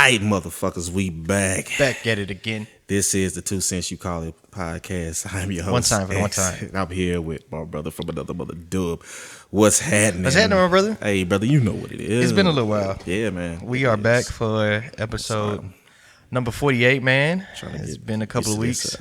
right, motherfuckers, we back. Back at it again. This is the 2 Cents You Call It podcast. I'm your host. One time for the one X, time. and I'm here with my brother from another mother, Dub. What's happening? What's happening, my brother? Hey, brother, you know what it is. It's been a little while. Yeah, man. We are back for episode number 48, man. It's been a couple of weeks.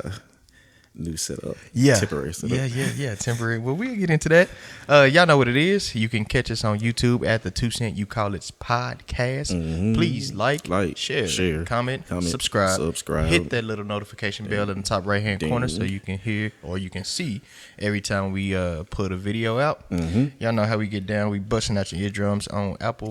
New setup. Yeah. Temporary setup. Yeah. Temporary. Well, we'll get into that. Y'all know what it is. You can catch us on YouTube at the 2 Cent You Call It podcast. Mm-hmm. Please like, share, comment, subscribe. Hit that little notification bell in the top right-hand corner so you can hear or you can see every time we put a video out. Mm-hmm. Y'all know how we get down. We busting out your eardrums on Apple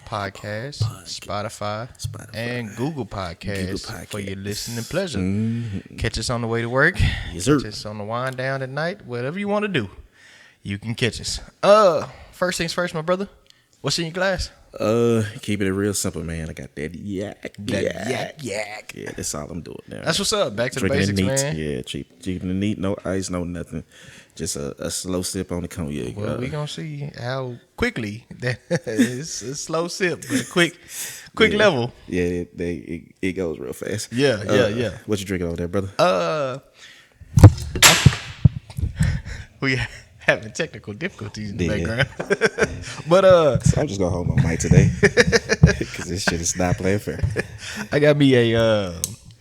Podcasts, Spotify, and Google Podcasts for your listening pleasure. Mm-hmm. Catch us on the way to work. Yes, sir. Catch us on the wind down at night. Whatever you want to do, you can catch us. First things first, my brother. What's in your glass? Keeping it real simple, man. I got that yak. Yak. Yeah, that's all I'm doing now. That's what's up. Back to Drinking the basics, it neat. man. Yeah, cheap and neat. No ice, no nothing. Just a slow sip on the cognac. Well, we gonna see how quickly that it's a slow sip, but a quick level. Yeah, it goes real fast. Yeah. What you drinking over there, brother? We having technical difficulties in the background, but So I'm just gonna hold my mic today because this shit is not playing fair. I got me a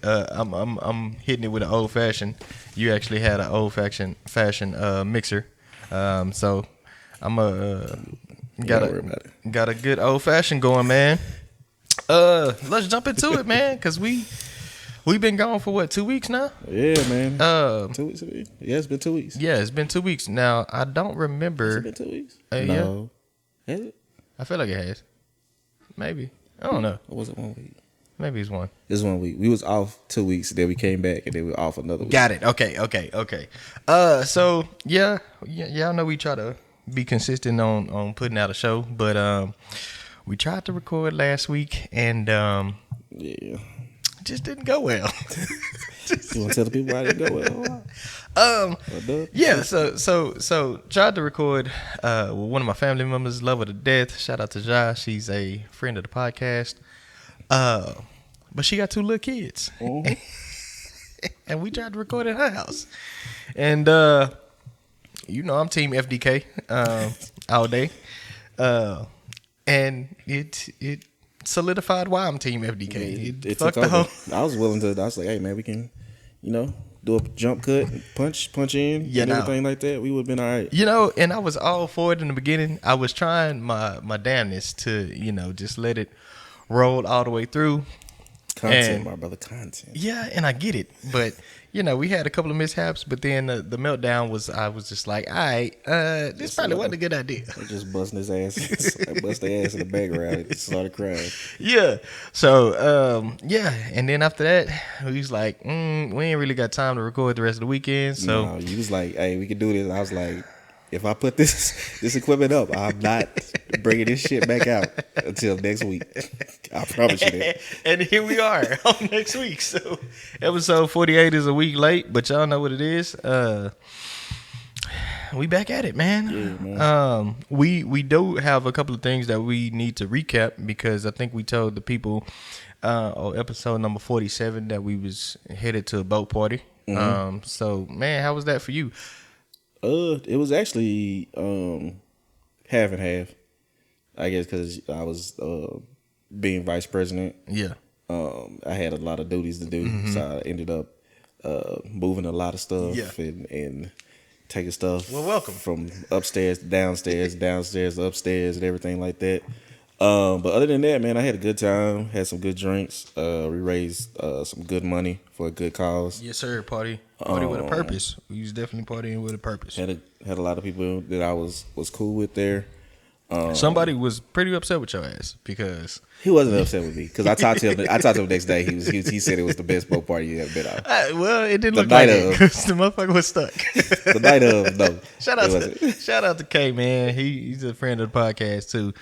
I'm hitting it with an old fashioned. You actually had an old fashioned mixer, so I'm got a good old fashioned going, man. Let's jump into it, man, because we've been gone for what, 2 weeks now? Yeah, man. 2 weeks. Yeah, it's been 2 weeks. Yeah, it's been 2 weeks now. I don't remember. Has it been 2 weeks? No. Has it? I feel like it has. Maybe. I don't know. Or was it 1 week? Maybe it's one. It's 1 week. We was off 2 weeks, then we came back, and then we were off another week. Got it. Okay. So y'all know we try to be consistent on putting out a show, but we tried to record last week and Yeah. it just didn't go well. You want to tell the people why it didn't go well? Yeah. So tried to record with one of my family members, love her to death. Shout out to Ja. She's a friend of the podcast. But she got 2 little kids. Mm-hmm. And we tried to record at her house. And, I'm Team FDK all day. And it solidified why I'm Team FDK. It fucked took the over. whole. I was willing to. I was like, hey, man, we can, do a jump cut, punch in, and everything like that. We would have been all right. And I was all for it in the beginning. I was trying my damnness to, just let it roll all the way through. Content, my brother, content. Yeah, and I get it. But, we had a couple of mishaps, but then the meltdown I was just like, all right, this probably wasn't a good idea. They just busting his ass. Bust their ass in the background and started crying. Yeah. So, and then after that, we was like, we ain't really got time to record the rest of the weekend. So no, you was like, hey, we can do this. And I was like, if I put this equipment up, I'm not bringing this shit back out until next week. I promise you that. And here we are on next week. So episode 48 is a week late, but y'all know what it is. We back at it, man. Yeah, man. We do have a couple of things that we need to recap because I think we told the people on episode number 47 that we was headed to a boat party. Mm-hmm. So man, how was that for you? It was actually half and half, I guess, because I was being vice president. Yeah. I had a lot of duties to do, so I ended up moving a lot of stuff and taking stuff. Well, welcome. From upstairs to downstairs to upstairs, and everything like that. But other than that, man, I had a good time. Had some good drinks. We raised some good money for a good cause. Yes, sir. Party with a purpose. We was definitely partying with a purpose. Had a lot of people that I was cool with there. Somebody was pretty upset with your ass because he wasn't upset with me because I talked to him. The next day. He said it was the best boat party he ever been on. Well, it didn't look like it because the motherfucker was stuck. The night of, no. Shout out to K, man. He's a friend of the podcast too.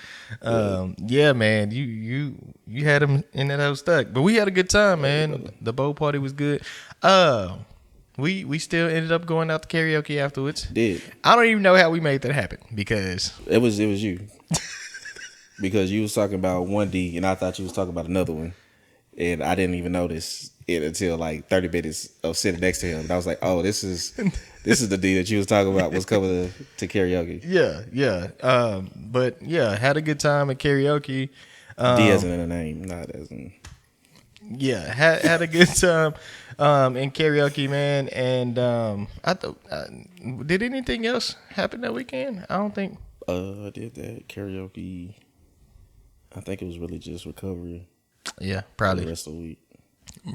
Yeah, man. You had him in that house stuck, but we had a good time, man. The boat party was good. We still ended up going out to karaoke afterwards. Did. I don't even know how we made that happen because it was you. Because you was talking about 1D and I thought you was talking about another one. and I didn't even notice it until like 30 minutes of sitting next to him. And I was like, oh, this is the D that you was talking about was coming to karaoke. Yeah. But yeah, had a good time at karaoke. D as in a name, not as in. Yeah, had a good time in karaoke, man. And I thought, did anything else happen that weekend? I don't think. I did that karaoke. I think it was really just recovery. Yeah, For probably. the rest of the week.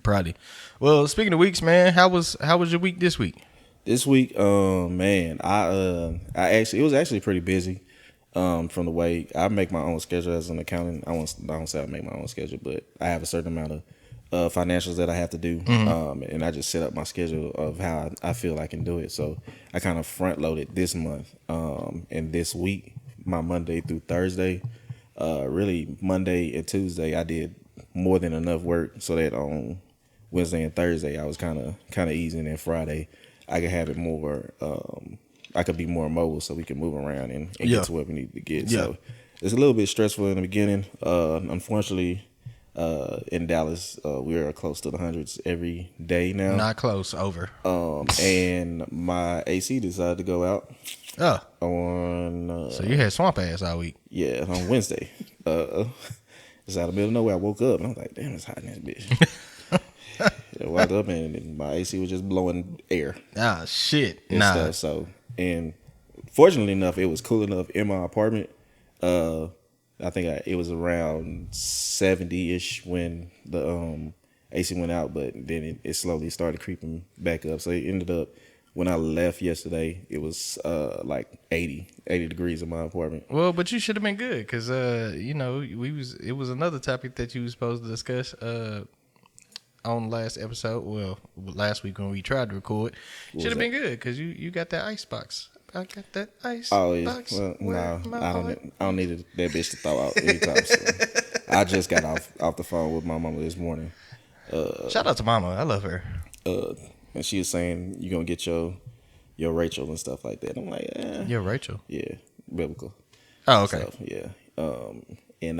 Probably. Well, speaking of weeks, man, how was your week this week? This week, man, I actually it was actually pretty busy. From the way I make my own schedule as an accountant, I don't say I make my own schedule, but I have a certain amount of financials that I have to do, and I just set up my schedule of how I feel I can do it. So I kind of front loaded this month, and this week, my Monday through Thursday, really Monday and Tuesday, I did more than enough work so that on Wednesday and Thursday I was kind of easing, and Friday I could have it more. I could be more mobile so we can move around and Yeah. get to where we need to get. Yeah. So it's a little bit stressful in the beginning. Unfortunately, in Dallas, we are close to the hundreds every day now. Not close. Over. And my AC decided to go out Oh, on so you had swamp ass all week. on Wednesday. It's out of the middle of nowhere. I woke up and I was like, damn, it's hot in this bitch. I woke up and my AC was just blowing air Ah, shit. and Nah. stuff. So, and fortunately enough, it was cool enough in my apartment. I think it was around 70-ish when the AC went out, but then it slowly started creeping back up. So it ended up, when I left yesterday, it was like 80 degrees in my apartment. Well, but you should have been good because it was another topic that you was supposed to discuss on the last episode. Well, last week when we tried to record, should have been good because you got that ice box. I got that ice Oh yeah, box. well where no, my I heart- don't need that bitch to throw out anytime soon. I just got off the phone with my mama this morning. Shout out to Mama. I love her. And she was saying you gonna get your Rachel and stuff like that. I'm like, Yeah, Rachel. yeah, biblical. Oh, okay. So, yeah. And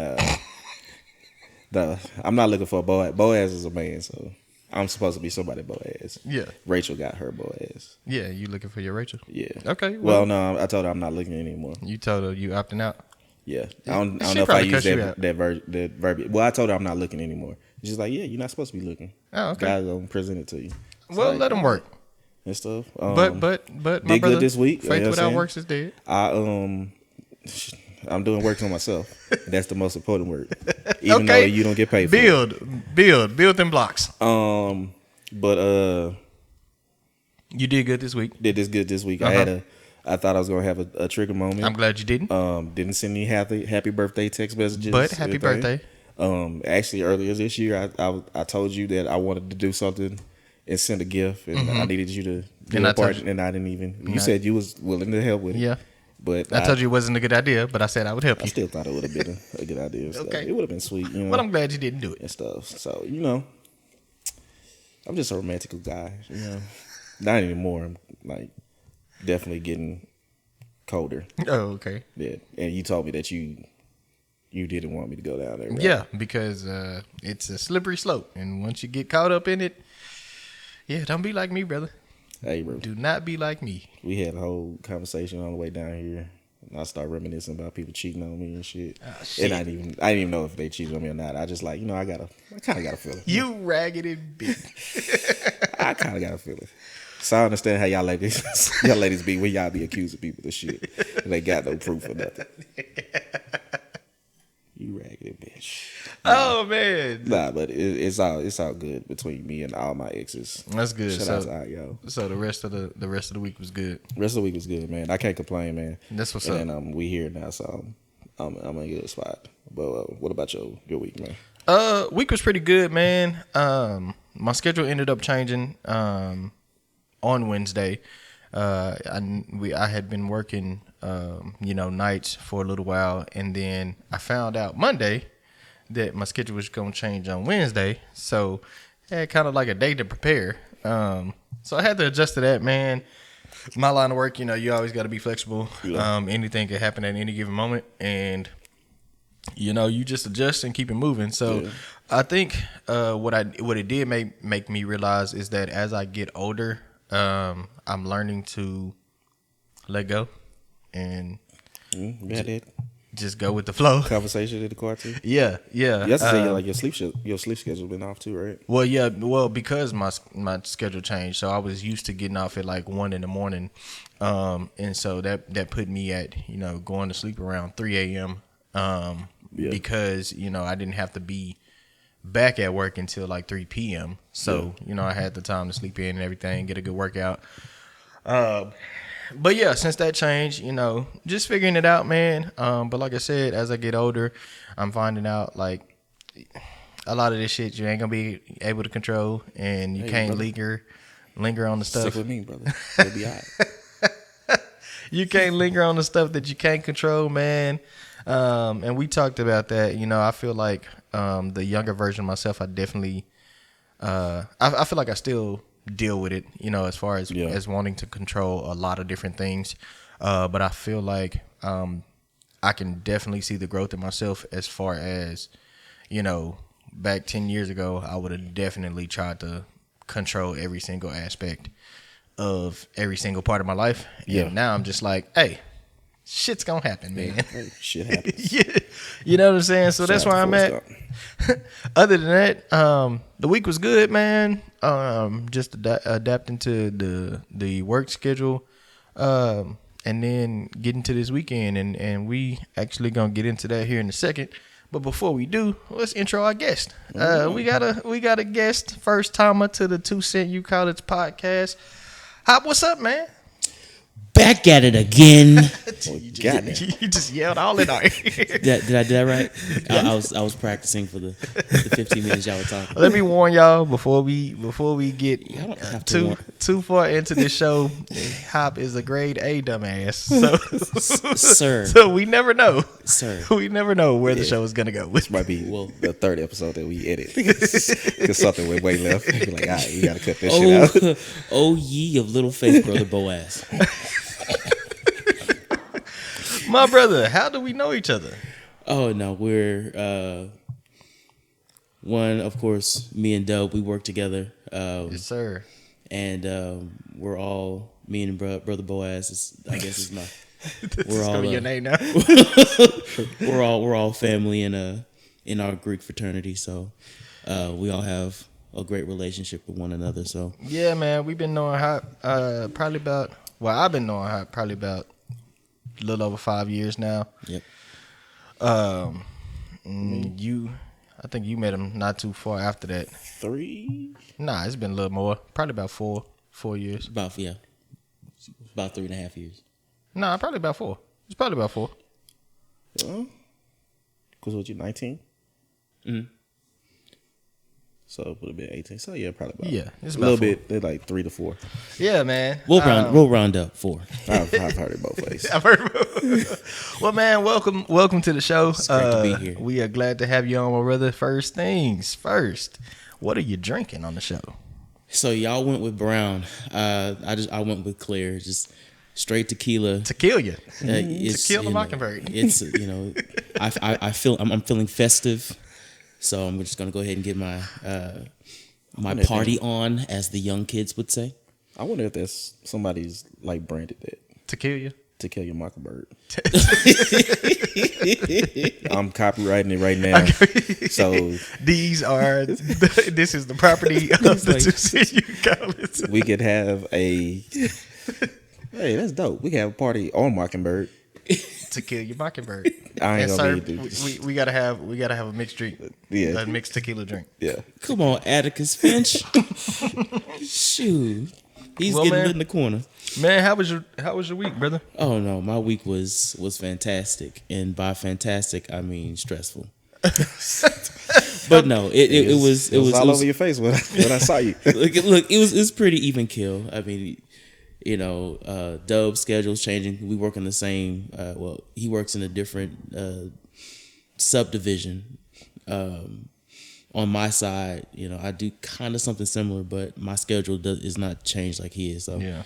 I'm not looking for a Boaz. Boaz is a man, so I'm supposed to be somebody Boaz. Yeah. Rachel got her Boaz. Yeah, you looking for your Rachel? Yeah. Okay. Well, no, I told her I'm not looking anymore. You told her you opting out. Yeah. I don't She know if I probably use cussed you out. that verbiage. Well, I told her I'm not looking anymore. She's like, yeah, you're not supposed to be looking. Oh, okay. God's gonna present it to you. It's Well, like, let them work. and stuff. But my did brother, good this week, you know faith what I'm without saying? works is dead. I'm doing work on myself. That's the most important work. Even though you don't get paid for it. Build them blocks. But You did good this week. did this good this week. I thought I was gonna have a trigger moment. I'm glad you didn't. Didn't send any happy birthday text messages. But happy everything. birthday. Actually earlier this year, I told you that I wanted to do something and send a gift, and I needed you to do And I a told part, you- and I didn't even. You Nah. said you was willing to help with it. Yeah. But I told you it wasn't a good idea, but I said I would help I you. still thought it would have been a good idea. And stuff. Okay. It would have been sweet, you know, But I'm glad you didn't do it. and stuff. So I'm just a romantical guy, you know. Not anymore. I'm like definitely getting colder. Oh, okay. Yeah, and you told me that you didn't want me to go down there. Right? Yeah, because it's a slippery slope, and once you get caught up in it, yeah, don't be like me, brother. Hey, bro. Do not be like me. We had a whole conversation on the way down here. And I started reminiscing about people cheating on me and shit. shit. And I didn't even know if they cheated on me or not. I just like, I kind of got a feeling. You raggedy bitch. I kind of got a feeling. So I understand how y'all ladies be when y'all be accusing people of shit. And they got no proof or nothing. You raggedy bitch. Oh man, Nah, but it's all good between me and all my exes. that's good. Shout out to all y'all. So the rest of the week was good. Rest of the week was good, man. I can't complain, man. That's what's and up. then we here now, so I'm in a good spot. But what about your week, man? Week was pretty good, man. My schedule ended up changing on Wednesday. I had been working nights for a little while, and then I found out Monday that my schedule was going to change on Wednesday. So I had kind of like a day to prepare. So I had to adjust to that, man. My line of work, you always got to be flexible. Yeah. Anything could happen at any given moment, and you just adjust and keep it moving. So Yeah. I think what it did make me realize is that as I get older, I'm learning to let go and We had that just go with the flow. conversation in the car too. Yeah. Yesterday, like your sleep schedule been off too, right? Well, because my schedule changed, so I was used to getting off at like 1 a.m, and so that put me at going to sleep around 3 a.m. Yeah. Because I didn't have to be back at work until like 3 p.m. So I had the time to sleep in and everything, get a good workout. But yeah, since that changed, just figuring it out, man. But like I said, as I get older, I'm finding out like a lot of this shit you ain't gonna be able to control, and you can't brother. linger on the Stick stuff. with me, brother. It'll be all right. You can't linger on the stuff that you can't control, man. And we talked about that. I feel like the younger version of myself, I definitely, I feel like I still deal with it, as far as as wanting to control a lot of different things. But I feel like I can definitely see the growth in myself as far as, back 10 years ago, I would have definitely tried to control every single aspect of every single part of my life. Yeah. And now I'm just like, hey, shit's gonna happen, man. Hey, shit happens. Yeah. You know what I'm saying? So that's Shout out where to I'm Forrest at. Gump. Other than that, the week was good, man. Just adapting to the work schedule, and then getting to this weekend, and we actually gonna get into that here in a second. But before we do, let's intro our guest. We got a guest, first timer to the 2 Cent You College podcast. Hop, what's up, man? Back at it again. You just yelled all in our ear. Did I do that right? I was practicing for the 15 minutes y'all were talking. Let me warn y'all before we get Y'all don't have to too far into this show. Hop is a grade A dumbass, so Sir. so we never know. Sir. We never know where the show is gonna go. This might be the third episode that we edit because something went way left. Be like, all right, you gotta cut this shit out. Oh ye of little faith, brother Boaz. My brother, how do we know each other? Oh no, we're one, of course, me and Dub, we work together. Yes, sir. And we're all me and brother Boaz I guess is my We're all your name now. we're all family in our Greek fraternity, so we all have a great relationship with one another. So Yeah, man, we've been knowing Hop probably about. Well, I've been knowing Hop probably about a little over 5 years now. yep. I think you met him not too far after that. 3. Nah, it's been a little more. Probably about 4 years. About 3.5 years. Nah, probably about 4. It's probably about 4. Because what you 19? Mhm. So it would have been 18. So yeah, probably about It's a about little 4. bit. They're like 3 to 4. Yeah, man. We'll round up 4. I've heard it both ways. I've heard. Well, man, welcome to the show. It's great to be here. We are glad to have you on, my brother. First things first, what are you drinking on the show? So y'all went with brown. I went with clear. Just straight tequila. To kill you. It's, kill the you know, mockingbird. It's I feel I'm feeling festive, so I'm just gonna go ahead and get my my party on, as the young kids would say. I wonder if there's somebody's like branded that To kill you. To Kill Your Mockingbird. I'm copywriting it right now. So This is the property of the like- 2 Cent You College. we could have a hey, that's dope. We can have a party on Mockingbird. To kill your mockingbird. I ain't And gonna serve, be dude. we gotta have a mixed drink. Yeah. A mixed tequila drink. Yeah. Come on, Atticus Finch. Shoot, he's Well, getting man. lit in the corner. Man, how was your week, brother? Oh no, my week was fantastic, and by fantastic I mean stressful. But no, it was all over your face when I saw you. look, it was pretty even kill. I mean, you know, Dub's schedule's changing. We work in the same. Well, he works in a different subdivision. On my side, you know, I do kind of something similar, but my schedule is not changed like he is. So, Yeah.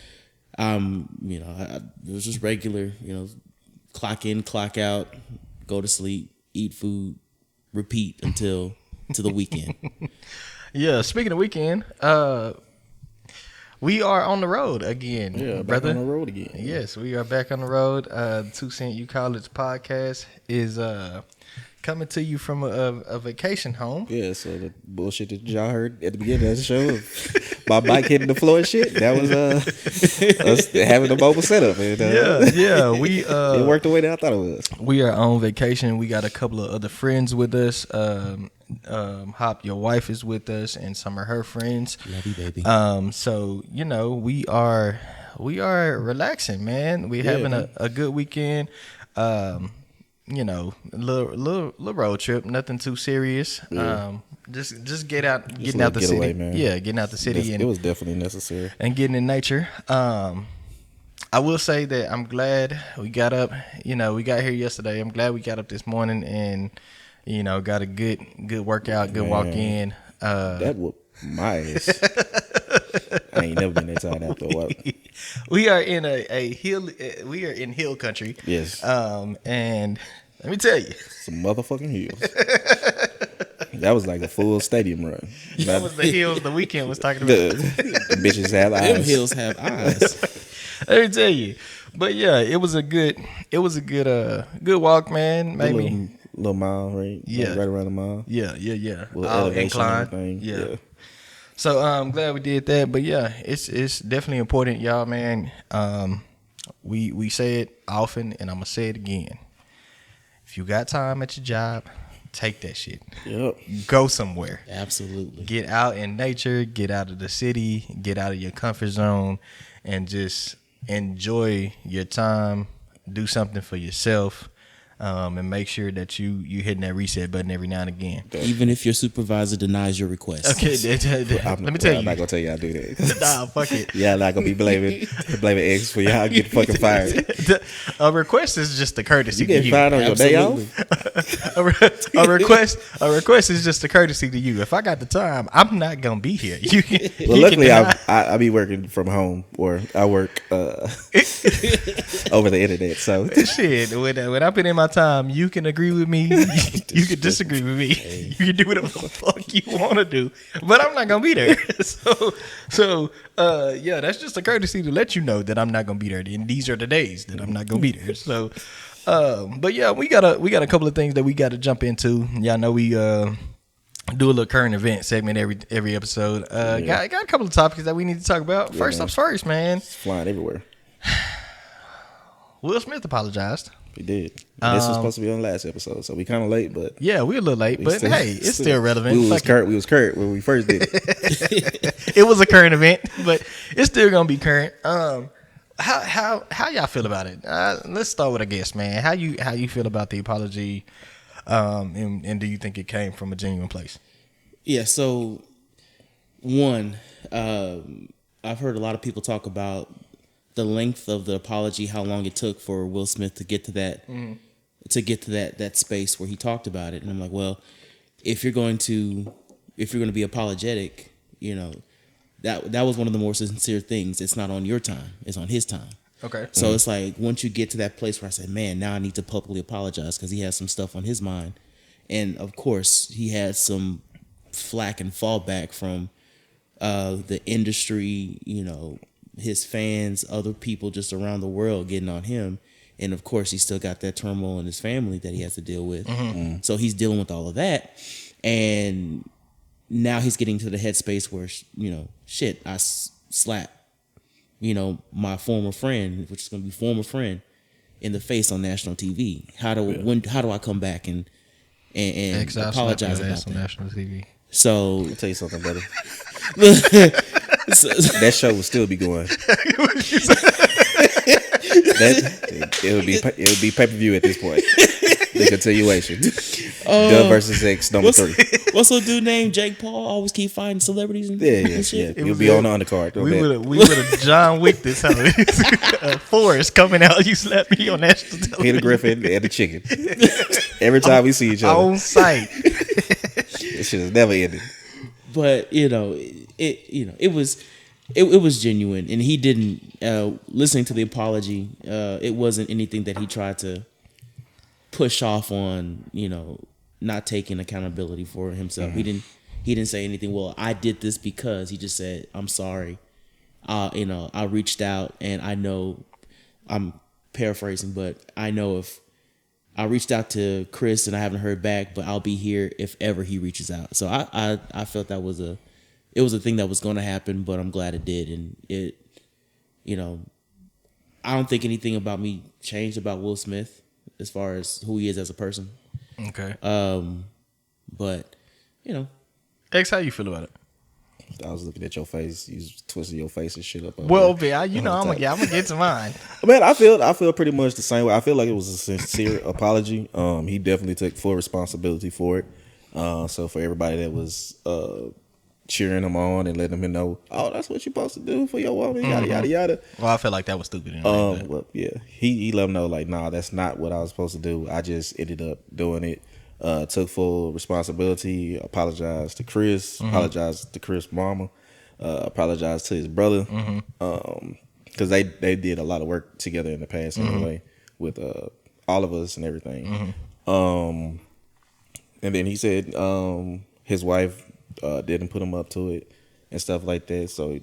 you know, it was just regular. You know, clock in, clock out, go to sleep, eat food, repeat until to the weekend. Yeah, speaking of weekend, we are on the road again, Yeah, back brother. on the road again. Yes, we are back on the road. 2 Cent You College podcast is coming to you from a vacation home. Yeah, so the bullshit that y'all heard at the beginning of the show, of my bike hitting the floor and shit, that was us having a mobile setup. And, Yeah, we it worked the way that I thought it was. we are on vacation. We got a couple of other friends with us. Hop, your wife is with us, and some of her friends. Love you, baby. So we are relaxing, man. We're having a good weekend. Little road trip, nothing too serious. Just getting out the getaway, city. man. Yeah, getting out the city It was definitely necessary. and getting in nature. I will say that I'm glad we got up. We got here yesterday. I'm glad we got up this morning and got a good workout, good walk in. That whooped my ass. I ain't never been that tired after a while. We are in a hill. We are in hill country. Yes. And let me tell you, Some motherfucking heels. That was like a full stadium run. that was the hills the weekend was talking about. The bitches have Them eyes. hills have eyes. Let me tell you. But yeah, it was a good walk, man. Maybe Little mile, right? Yeah. Like right around the mile. yeah. Little All elevation and inclined. everything. Yeah. So I'm glad we did that. But yeah, it's definitely important, y'all, man. We say it often, and I'm gonna say it again. If you got time at your job, take that shit. Yep. Go somewhere. Absolutely. Get out in nature, get out of the city, get out of your comfort zone, and just enjoy your time. Do something for yourself, and make sure that you hitting that reset button every now and again. Even if your supervisor denies your request. Okay, let me tell I'm you. not gonna tell you I do that. Nah, fuck it. Yeah, I'm not gonna be blaming X for y'all get fucking fired. A request is just a courtesy You to get you. fired on your day Absolutely. off. A request is just a courtesy to you. If I got the time, I'm not gonna be here. You can. Well, you luckily can I be working from home, or I work over the internet. So shit. When I put in my time, you can agree with me. You can disagree with me. You can do whatever the fuck you want to do, but I'm not gonna be there. So yeah, that's just a courtesy to let you know that I'm not gonna be there. And these are the days that I'm not gonna be there. So, but yeah, we got a couple of things that we got to jump into. Y'all know we do a little current event segment every episode. Got a couple of topics that we need to talk about. First up first, man. it's flying everywhere. Will Smith apologized. We did. And this was supposed to be on the last episode, so we kind of late, but Yeah, we're a little late, but hey, it's still relevant. We was Fuck it. current when we first did it. It was a current event, but it's still gonna be current. How y'all feel about it? Let's start with a guess, man. How you feel about the apology? And do you think it came from a genuine place? Yeah, so one, I've heard a lot of people talk about the length of the apology, how long it took for Will Smith to get to that that space where he talked about it. And I'm like, well, if you're going to be apologetic, that was one of the more sincere things. It's not on your time, it's on his time. Okay. So it's like once you get to that place where I said, man, now I need to publicly apologize because he has some stuff on his mind. And of course, he had some flack and fallback from the industry, his fans, other people just around the world getting on him. And of course, he's still got that turmoil in his family that he has to deal with. Mm-hmm. So he's dealing with all of that. And now he's getting to the headspace where, shit, I slap, my former friend, which is going to be former friend, in the face on national TV. How do I come back and apologize about on that? national TV. So I'll tell you something, brother. That show will still be going. It would be pay-per-view at this point. The continuation. Dub versus X number 3. What's a dude named Jake Paul always keep fighting celebrities and shit? You'll be on the undercard. We would have John Wick this time. Forrest coming out. You slapped me on national television. Peter Griffin and the chicken. Every time we see each other, On site. this shit has never ended. But it was genuine, and he didn't listening to the apology. It wasn't anything that he tried to push off on, not taking accountability for himself. He didn't say anything. Well, I did this because. He just said, "I'm sorry. I reached out, and I know." I'm paraphrasing, but I know if I reached out to Chris and I haven't heard back, but I'll be here if ever he reaches out. So I felt that was a thing that was going to happen, but I'm glad it did, and it, I don't think anything about me changed about Will Smith as far as who he is as a person. Okay. But X, how you feel about it? I was looking at your face. You was twisting your face and shit up. Well, I'm gonna get to mine. Man, I feel pretty much the same way. I feel like it was a sincere apology. He definitely took full responsibility for it. So for everybody that was cheering him on and letting him know, oh, that's what you're supposed to do for your woman, yada yada yada. Well, I feel like that was stupid. Anyway, well, yeah, he let him know like, nah, that's not what I was supposed to do. I just ended up doing it. Took full responsibility. Apologized to Chris. Apologized to Chris' mama. Apologized to his brother. Because they did a lot of work together in the past anyway, with all of us and everything. And then he said his wife didn't put him up to it and stuff like that. So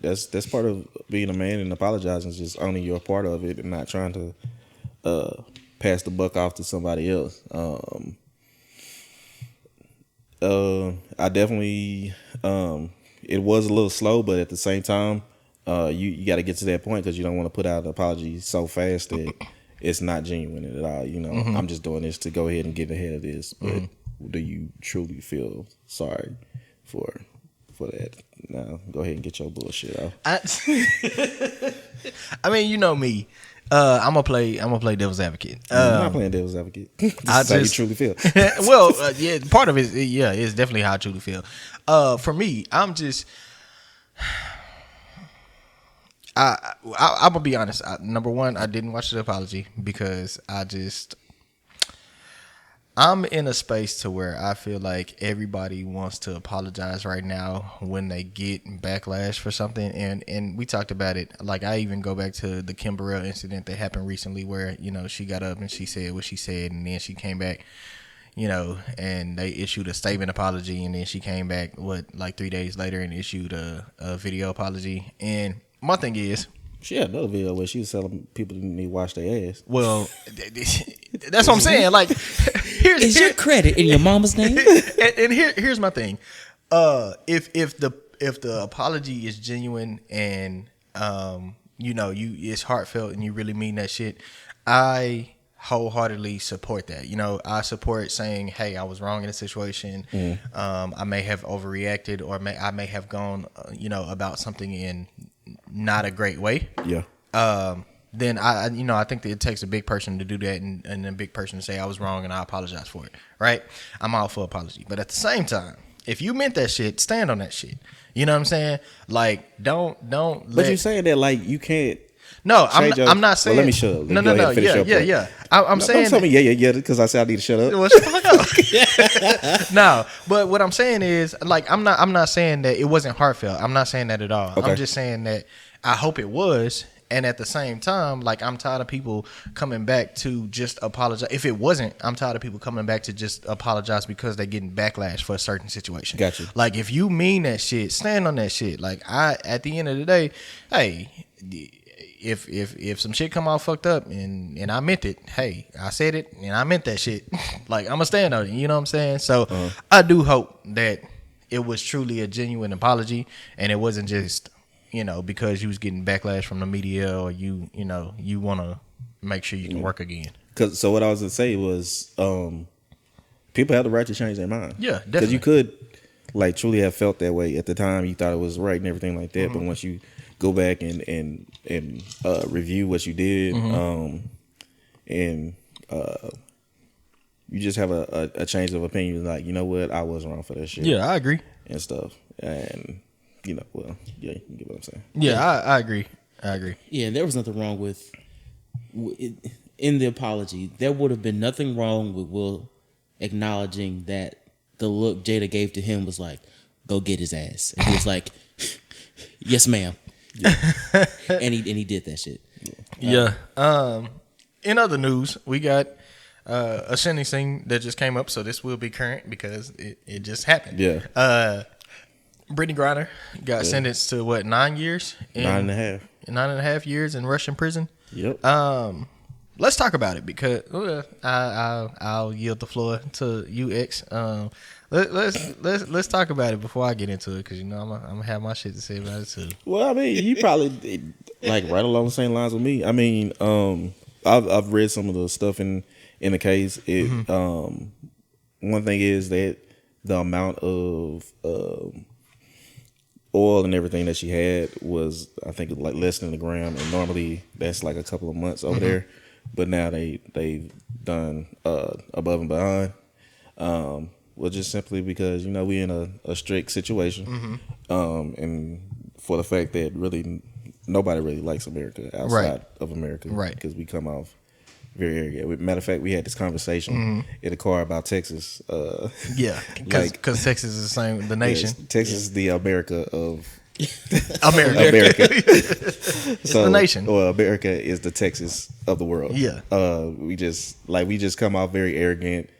that's part of being a man, and apologizing is just owning your part of it and not trying to pass the buck off to somebody else. I definitely it was a little slow, but at the same time, you got to get to that point because you don't want to put out an apology so fast that it's not genuine at all. I'm just doing this to go ahead and get ahead of this. But do you truly feel sorry for that? No, go ahead and get your bullshit off. I mean, you know me. I'm gonna play devil's advocate. I'm not playing devil's advocate. This is how you truly feel. Well, yeah, part of it, is definitely how I truly feel. For me, I'm just, I'm gonna be honest. Number one, I didn't watch the apology because I'm in a space to where I feel like everybody wants to apologize right now when they get backlash for something. And we talked about it. Like, I even go back to the Kim Burrell incident that happened recently where, she got up and she said what she said, and then she came back, and they issued a statement apology, and then she came back, 3 days later and issued a video apology. And my thing is, she had another video where she was telling people to need to wash their ass. Well, that's what I'm saying. Like, is your credit in your mama's name? And here's my thing. If the apology is genuine and it's heartfelt and you really mean that shit, I wholeheartedly support that. I support saying, hey, I was wrong in a situation. I may have overreacted, or I may have gone about something in not a great way. Yeah. Then I think that it takes a big person to do that, and a big person to say I was wrong and I apologize for it. Right? I'm all for apology, but at the same time, if you meant that shit, stand on that shit. You know what I'm saying? Like, don't. But you're saying that like you can't. No, I'm not saying. Well, let me shut up. No. Yeah. I'm saying. Don't tell me yeah, because I said I need to shut up. Well, shut the fuck up. No, but what I'm saying is, like, I'm not saying that it wasn't heartfelt. I'm not saying that at all. Okay. I'm just saying that I hope it was. And at the same time, like, I'm tired of people coming back to just apologize. If it wasn't, I'm tired of people coming back to just apologize because they're getting backlash for a certain situation. Gotcha. Like, if you mean that shit, stand on that shit. Like, at the end of the day, hey, if some shit come out fucked up and I meant it, hey, I said it and I meant that shit. Like, I'm gonna stand on it. You know what I'm saying? So I do hope that it was truly a genuine apology and it wasn't just, because you was getting backlash from the media, or you want to make sure you can work again. So what I was gonna say was, people have the right to change their mind. Yeah, definitely. Because you could, like, truly have felt that way at the time. You thought it was right and everything like that. But once you go back and review what you did, and you just have a change of opinion, like, you know what, I was wrong for that shit. Yeah, I agree. And stuff, and you get what I'm saying. Yeah, I agree. Yeah, there was nothing wrong with in the apology. There would have been nothing wrong with Will acknowledging that the look Jada gave to him was like, "Go get his ass," and he was like, "Yes, ma'am." Yeah. and he did that shit. Yeah. In other news, we got a sentencing that just came up, so this will be current because it just happened. Yeah. Brittany Griner got sentenced to what, 9 years? 9.5. 9.5 years in Russian prison. Yep. Let's talk about it because I'll yield the floor to you, X. Let's talk about it before I get into it because I'm gonna have my shit to say about it too. Well, I mean, you probably like right along the same lines with me. I mean, I've read some of the stuff in the case. It one thing is that the amount of oil and everything that she had was, I think, like less than a gram, and normally that's like a couple of months over there. But now they've done above and beyond. Well, just simply because we in a strict situation, and for the fact that really nobody really likes America outside of America, right? Because we come off very arrogant. Matter of fact, we had this conversation in the car about Texas. Because Texas is the nation. Yes, Texas is the America of America. It's so, the nation. Well, America is the Texas of the world. Yeah. We just come off very arrogant,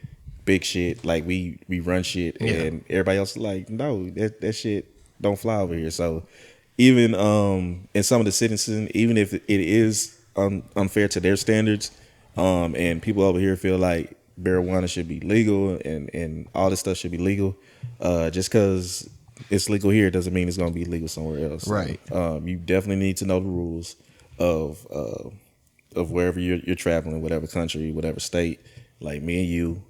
big shit. Like we run shit, and everybody else is like, no, that shit don't fly over here. So even in some of the citizens, even if it is unfair to their standards, and people over here feel like marijuana should be legal and all this stuff should be legal, just because it's legal here doesn't mean it's going to be legal somewhere else. Right. You definitely need to know the rules of wherever you're traveling, whatever country, whatever state. Like me and you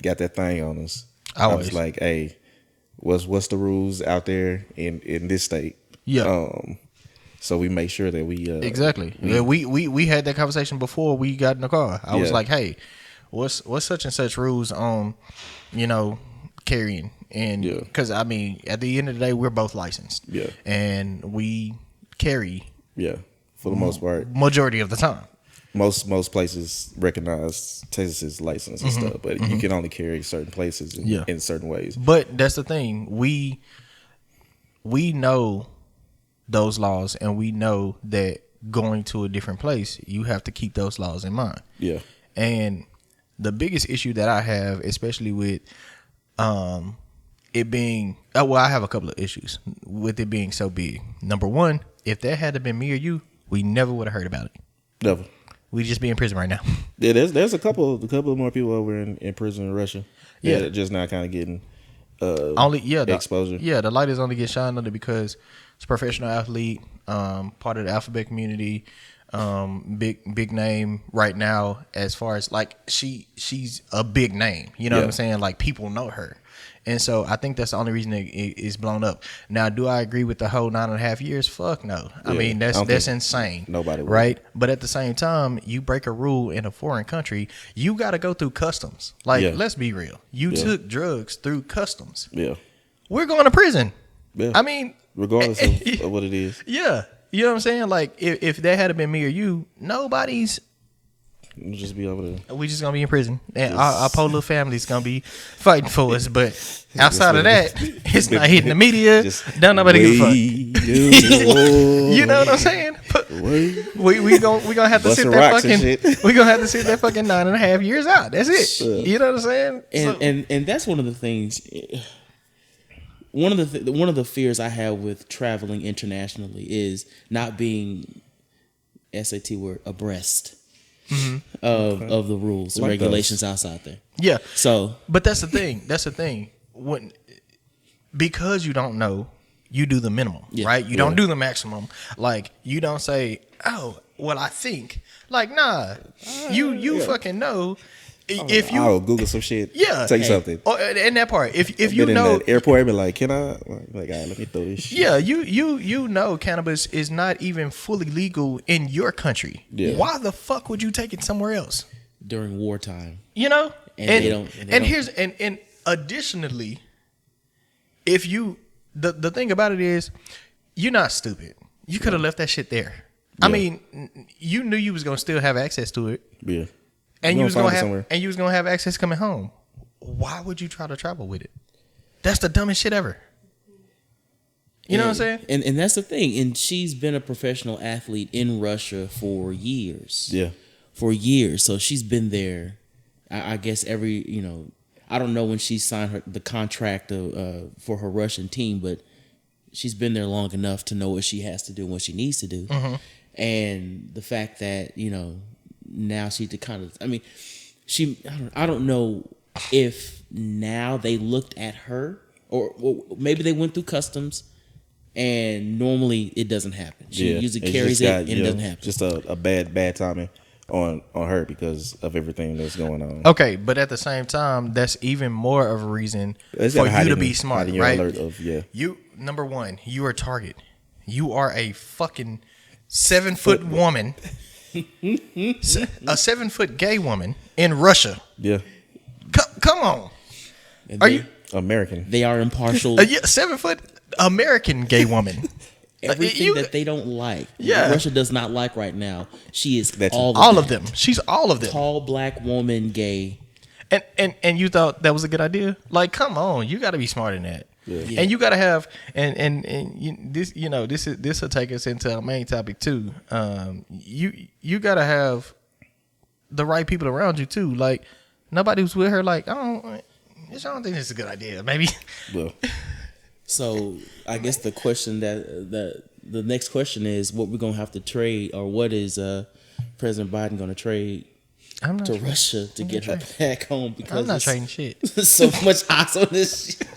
got that thing on us. I was like, hey, what's the rules out there in this state? Yeah. So we make sure that we exactly. We had that conversation before we got in the car. I was like, hey, what's such and such rules on, carrying? And because I mean, at the end of the day, we're both licensed. Yeah. And we carry. Yeah. For the most part. Majority of the time. Most places recognize Texas's license and stuff, but you can only carry certain places in certain ways. But that's the thing. We know those laws, and we know that going to a different place, you have to keep those laws in mind. Yeah. And the biggest issue that I have, especially with it being, I have a couple of issues with it being so big. Number one, if that had been me or you, we never would have heard about it. Never. We'd just be in prison right now. Yeah, there's a couple more people over in prison in Russia. Yeah, just not kind of getting exposure. The light is only getting shined under because it's a professional athlete, part of the alphabet community, big name right now. As far as like she's a big name. You know what I'm saying? Like people know her. And so I think that's the only reason it is blown up. Now, do I agree with the whole 9.5 years? Fuck no. I mean, that's insane. Nobody would. Right? But at the same time, you break a rule in a foreign country, you got to go through customs. Like, let's be real. You took drugs through customs. Yeah. We're going to prison. Yeah. I mean, regardless of what it is. Yeah. You know what I'm saying? Like, if that had been me or you, nobody's. We'll just be over there. We just gonna be in prison, and our poor little family's gonna be fighting for us. But outside of that, it's not hitting the media. Don't nobody give a fuck. You know what I'm saying? We gonna have to sit there fucking. We gonna have to sit there fucking 9.5 years out. That's it. You know what I'm saying? And that's one of the things. One of the fears I have with traveling internationally is not being SAT word abreast. Of the rules and regulations outside there. Yeah. So, but that's the thing. Because you don't know, you do the minimum, right? You don't do the maximum. Like you don't say, "Oh, well, I think." Like, nah. You fucking know. If you Google some shit, take something. And that part, if you know, in the airport, I'd be like, "Can I?" Like, all right, let me throw this shit. Yeah, you know, cannabis is not even fully legal in your country. Yeah. Why the fuck would you take it somewhere else during wartime? You know, and additionally, if you the thing about it is, you're not stupid. You could have left that shit there. Yeah. I mean, you knew you was gonna still have access to it. Yeah. And you was gonna have access coming home. Why would you try to travel with it? That's the dumbest shit ever. You know what I'm saying? And that's the thing. And she's been a professional athlete in Russia for years. Yeah. For years. So she's been there I guess I don't know when she signed the contract for her Russian team, but she's been there long enough to know what she has to do and what she needs to do. Mm-hmm. And the fact that, now she to kind of, I don't know if now they looked at her or maybe they went through customs and normally it doesn't happen. She usually carries it and it doesn't happen. Just a bad timing on her because of everything that's going on. Okay, but at the same time, that's even more of a reason for you to be smart, right? You, number one, you are a target. You are a fucking 7-foot woman, a 7-foot gay woman in Russia. Yeah. Come on. Are you American? They are impartial. 7-foot American gay woman. Everything that they don't like. Yeah. Russia does not like right now. She is all of them. She's all of them. Tall black woman, gay. And you thought that was a good idea? Like, come on, you got to be smarter than that. Yeah. And you got to have this will take us into our main topic too. You got to have the right people around you too. Like, nobody was with her. Like, I don't think this is a good idea. Maybe. Well. So I guess the question the next question is what we're gonna have to trade, or what is President Biden gonna trade to Russia to get her back home? Because I'm not trading shit. So much eyes on this shit.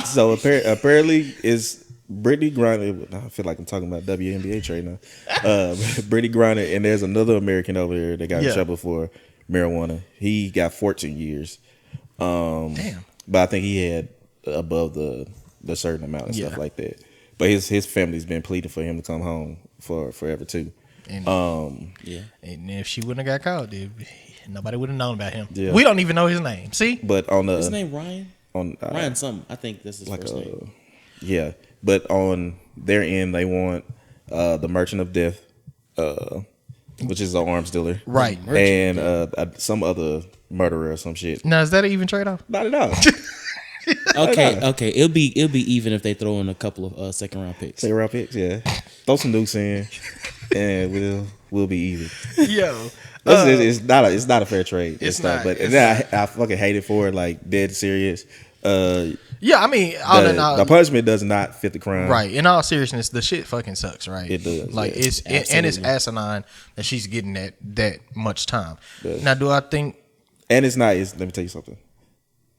So apparently is Brittany Griner. I feel like I'm talking about WNBA trade now. Brittany Griner, and there's another American over there that got in trouble for marijuana. He got 14 years. Damn. But I think he had above the certain amount and stuff like that. But his family's been pleading for him to come home for forever too. And, and if she wouldn't have got caught, nobody would have known about him. Yeah. We don't even know his name. See, but on his name Ryan. Ryan something. I think that's his first name. Yeah, but on their end, they want the Merchant of Death, which is an arms dealer, right? And some other murderer or some shit. Now, is that an even trade off? Not at all. Okay. It'll be even if they throw in a couple of second round picks. Second round picks, yeah. Throw some nukes in, and we'll be even. Yo, it's not a fair trade. It's not. But I fucking hate it for it. Like, dead serious. Yeah, I mean, the punishment does not fit the crime. Right. In all seriousness, the shit fucking sucks, right? It does. Like, it's asinine that she's getting that much time. Now, do I think? And it's not. Let me tell you something.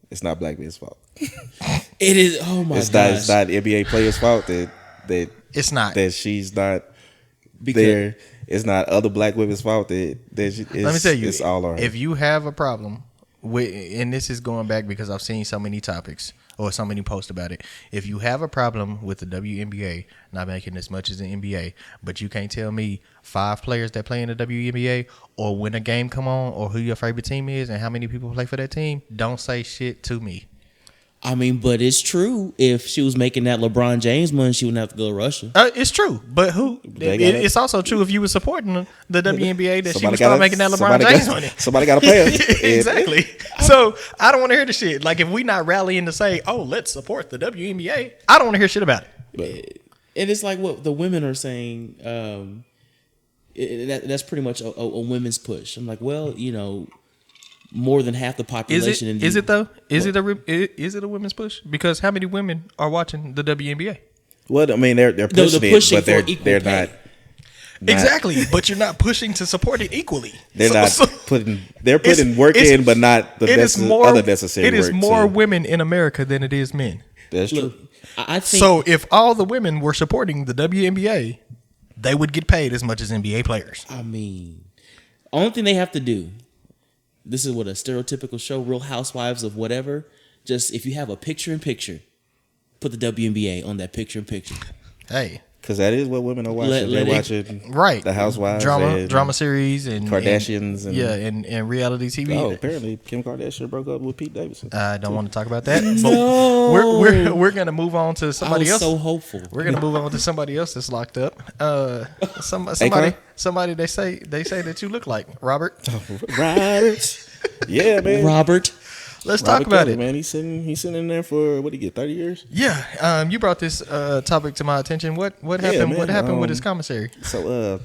It's not black men's fault. It is. Oh my god! It's not NBA players' fault that it's not that she's not there. It's not other black women's fault that let me tell you, it's all on her. If you have a problem with, and this is going back because I've seen so many topics or so many posts about it. If you have a problem with the WNBA not making as much as the NBA, but you can't tell me 5 players that play in the WNBA or when a game come on or who your favorite team is and how many people play for that team, don't say shit to me. I mean, but it's true. If she was making that LeBron James money, she wouldn't have to go to Russia. It's true, but it's also true if you were supporting the WNBA that she would start making that LeBron James money. Somebody got to pay her. Exactly. So I don't want to hear the shit. Like, if we not rallying to say, "Oh, let's support the WNBA," I don't want to hear shit about it. And it's like what the women are saying. That's pretty much a women's push. I'm like, well, more than half the population. Is it though? Is it a women's push? Because how many women are watching the WNBA? Well, I mean, they're pushing it, but they're not. Exactly, but you're not pushing to support it equally. They're putting work in, but not the other necessary work. It is more women in America than it is men. That's true. I think so. If all the women were supporting the WNBA, they would get paid as much as NBA players. I mean, only thing they have to do. This is what a stereotypical show, Real Housewives of whatever. Just if you have a picture-in-picture, put the WNBA on that picture-in-picture. Hey. Because that is what women are watching. They're watching the Housewives. Drama series and Kardashians. And reality TV. Oh, apparently Kim Kardashian broke up with Pete Davidson. I don't want to talk about that. But we're going to move on to somebody else. I was so hopeful. We're going to move on to somebody else that's locked up. Somebody they say that you look like Robert. Robert. Yeah, man. Robert. Let's talk about it, man. He's sitting in there for what did he get? 30 years? Yeah. You brought this topic to my attention. What happened? Man, what happened with his commissary? So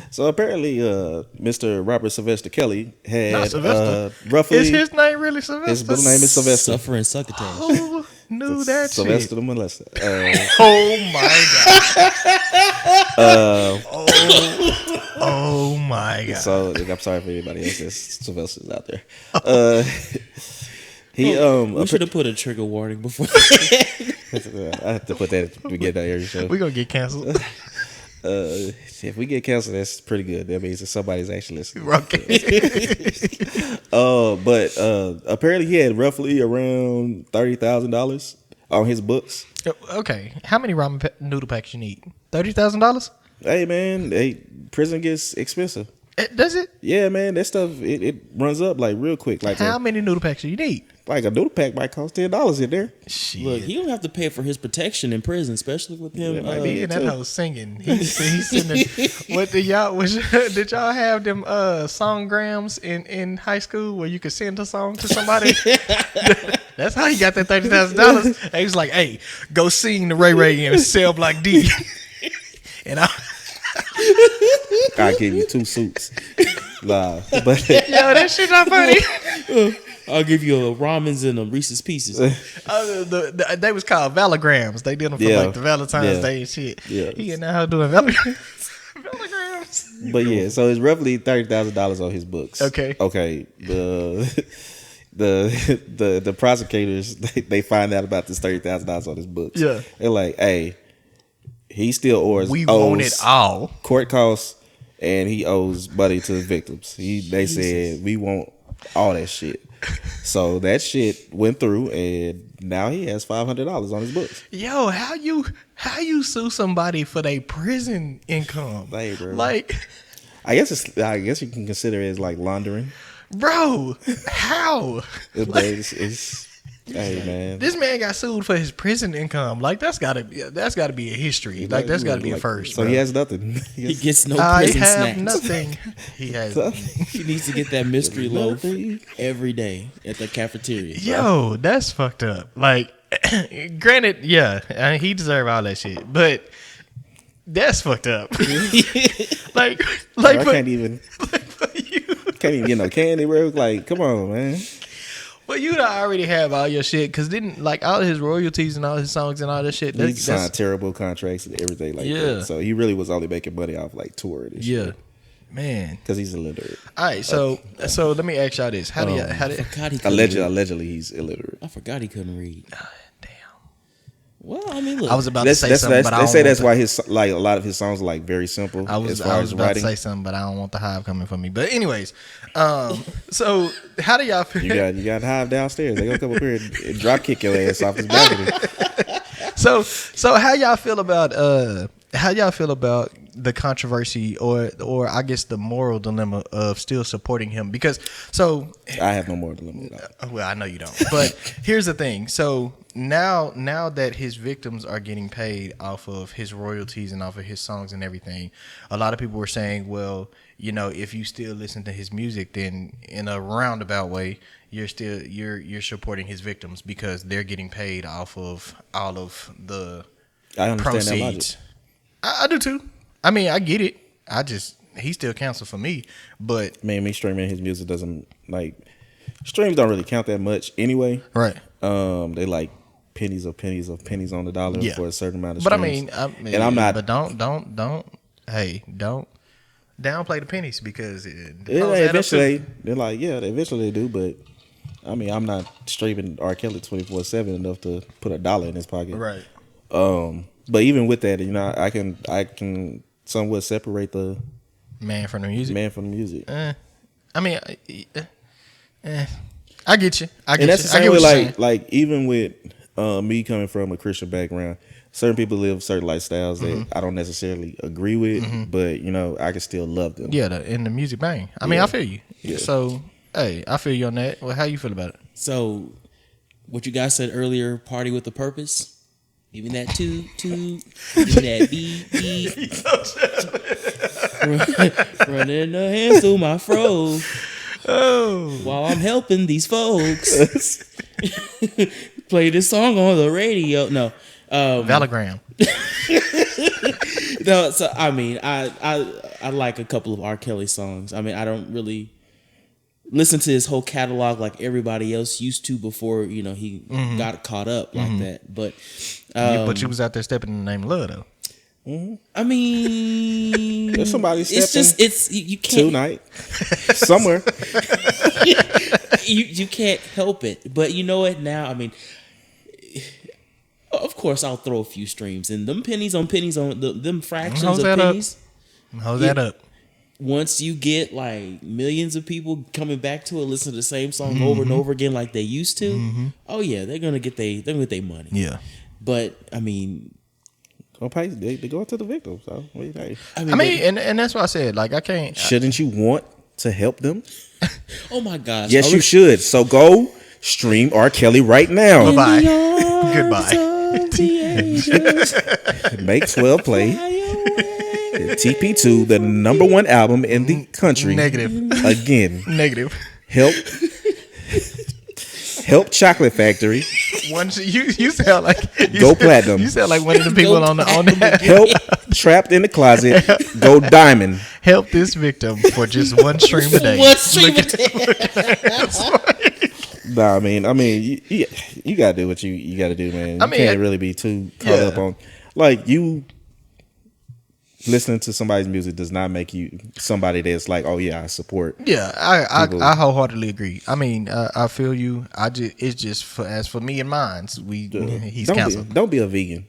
So apparently, Mr. Robert Sylvester Kelly Not had Sylvester. roughly Is his name really Sylvester? his middle name is Sylvester. Suffering succotash. Who knew that Sylvester shit? the molester. Oh my god. Oh my god. So I'm sorry for anybody else that's Sylvester's out there. He We should have put a trigger warning before. I have to put that at the beginning of every show. We gonna get canceled. If we get canceled, that's pretty good. That means that somebody's actually listening. Okay. But apparently he had roughly around $30,000 on his books. Okay. How many ramen noodle packs you need? $30,000? Hey man, prison gets expensive. Does it? Yeah, man, that stuff it runs up like real quick. Like How many noodle packs do you need? like a noodle pack might cost $10 in there. Shit. Look, he don't have to pay for his protection in prison, especially with him. Yeah, might be. Me and that hoe singing. He's singing. What did y'all? Did y'all have them songgrams in high school where you could send a song to somebody? That's how he got that $30,000. He was like, "Hey, go sing the Ray Ray in Cell Block D," and I give you 2 suits. Nah, but yo, that shit not funny. I'll give you a ramens and a Reese's Pieces. They was called Valograms. They did them for Yeah. like the Valentine's Yeah. Day and shit. Yeah. He in now doing Valograms. Valograms. But yeah, so it's roughly $30,000 on his books. Okay. The prosecutors they find out about this $30,000 on his books. Yeah. They're like, hey, he still owes We want it all. court costs and he owes money to the victims. They said we want all that shit. So that shit went through and now he has $500 on his books. Yo, how you sue somebody for their prison income? Hey, bro. Like, I guess you can consider it as like laundering. bro, how? But it's hey man. This man got sued for his prison income. Like that's gotta be a history. Like that's gotta be a first. So bro. he has nothing. He gets no I prison have snacks. nothing. He has. He needs to get that mystery loaf every day at the cafeteria. Yo, that's fucked up. Like, granted, yeah, he deserved all that shit, but that's fucked up. like, I but- can't even for you. get no candy, bro. Like, come on, man. Well, you'd already have all your shit because didn't like all his royalties and all his songs and all that shit. He signed terrible contracts and everything like Yeah. that. So he really was only making money off like touring and yeah, shit. man. Because he's illiterate. All right, so let me ask y'all this: how do God, he couldn't Allegedly, read. he's illiterate. I forgot he couldn't read. Damn. Well, I mean, look. I was about to say something, but I They don't say want that's to- why his like a lot of his songs are like very simple I was as far as about writing. to say something, but I don't want the hive coming for me. But anyways, so how do y'all feel? You got Hive downstairs. They gonna come up here and drop kick your ass off his balcony. So how y'all feel about the controversy or I guess the moral dilemma of still supporting him? Because I have no more dilemma about it. well, I know you don't. But here's the thing. So now that his victims are getting paid off of his royalties and off of his songs and everything, a lot of people were saying, well, you know, if you still listen to his music, then in a roundabout way, you're supporting his victims because they're getting paid off of all of the I understand that logic. proceeds. I do too. I mean, I get it. He's still canceled for me, but Man, me streaming his music doesn't like streams don't really count that much anyway. right. They like pennies on the dollar Yeah. for a certain amount of But streams. and I'm not. But don't downplay the pennies because Eventually they're like, yeah, eventually they do, but I mean, I'm not streaming R. Kelly 24/7 enough to put $1 in his pocket. right. But even with that, you know, I can somewhat separate the Man from the music. man from the music. I mean, I get you. And that's the same way, like even with me coming from a Christian background, certain people live certain lifestyles that I don't necessarily agree with, but you know, I can still love them. Yeah, in the music bang. I mean, Yeah. I feel you. Yeah. So, hey, I feel you on that. Well, how you feel about it? So, what you guys said earlier, party with a purpose. Even that toot, even that beep, running the hands through my fro. Oh, While I'm helping these folks play this song on the radio. No, Valagram. no. So I mean, I I like a couple of R. Kelly songs. I mean, I don't really listen to his whole catalog like everybody else used to before, he got caught up like that. But but you was out there stepping in the name of love though. I mean, There's somebody it's stepping just you can't tonight somewhere. you can't help it. But you know what? Now, I mean, of course, I'll throw a few streams and them pennies on them fractions Hold of that up. pennies. Hold that up. Once you get like millions of people coming back to it, listen to the same song over and over again like they used to, oh yeah, they're gonna get their money. Yeah. But I mean, Don't pay. They go to the victims. So what do you think? I mean, and that's what I said. Like I can't. Shouldn't you want to help them? oh my gosh, Yes, you should. So go stream R. Kelly right now. Bye. Goodbye. Make 12 play. TP2, the number one album in the country. Negative. Again. Negative. Help Chocolate Factory. You sound like Go platinum. You sound like one of the people on that. Help Trapped in the Closet. Go Diamond. Help this victim for just one stream a day. One stream a day. Nah, I mean, you gotta do what you gotta do, man. You can't really be too caught up on like you. Listening to somebody's music does not make you somebody that's like, oh yeah, I support. Yeah, I wholeheartly agree. I mean, I feel you. It's just as for me and mine, he's canceled. Don't be a vegan.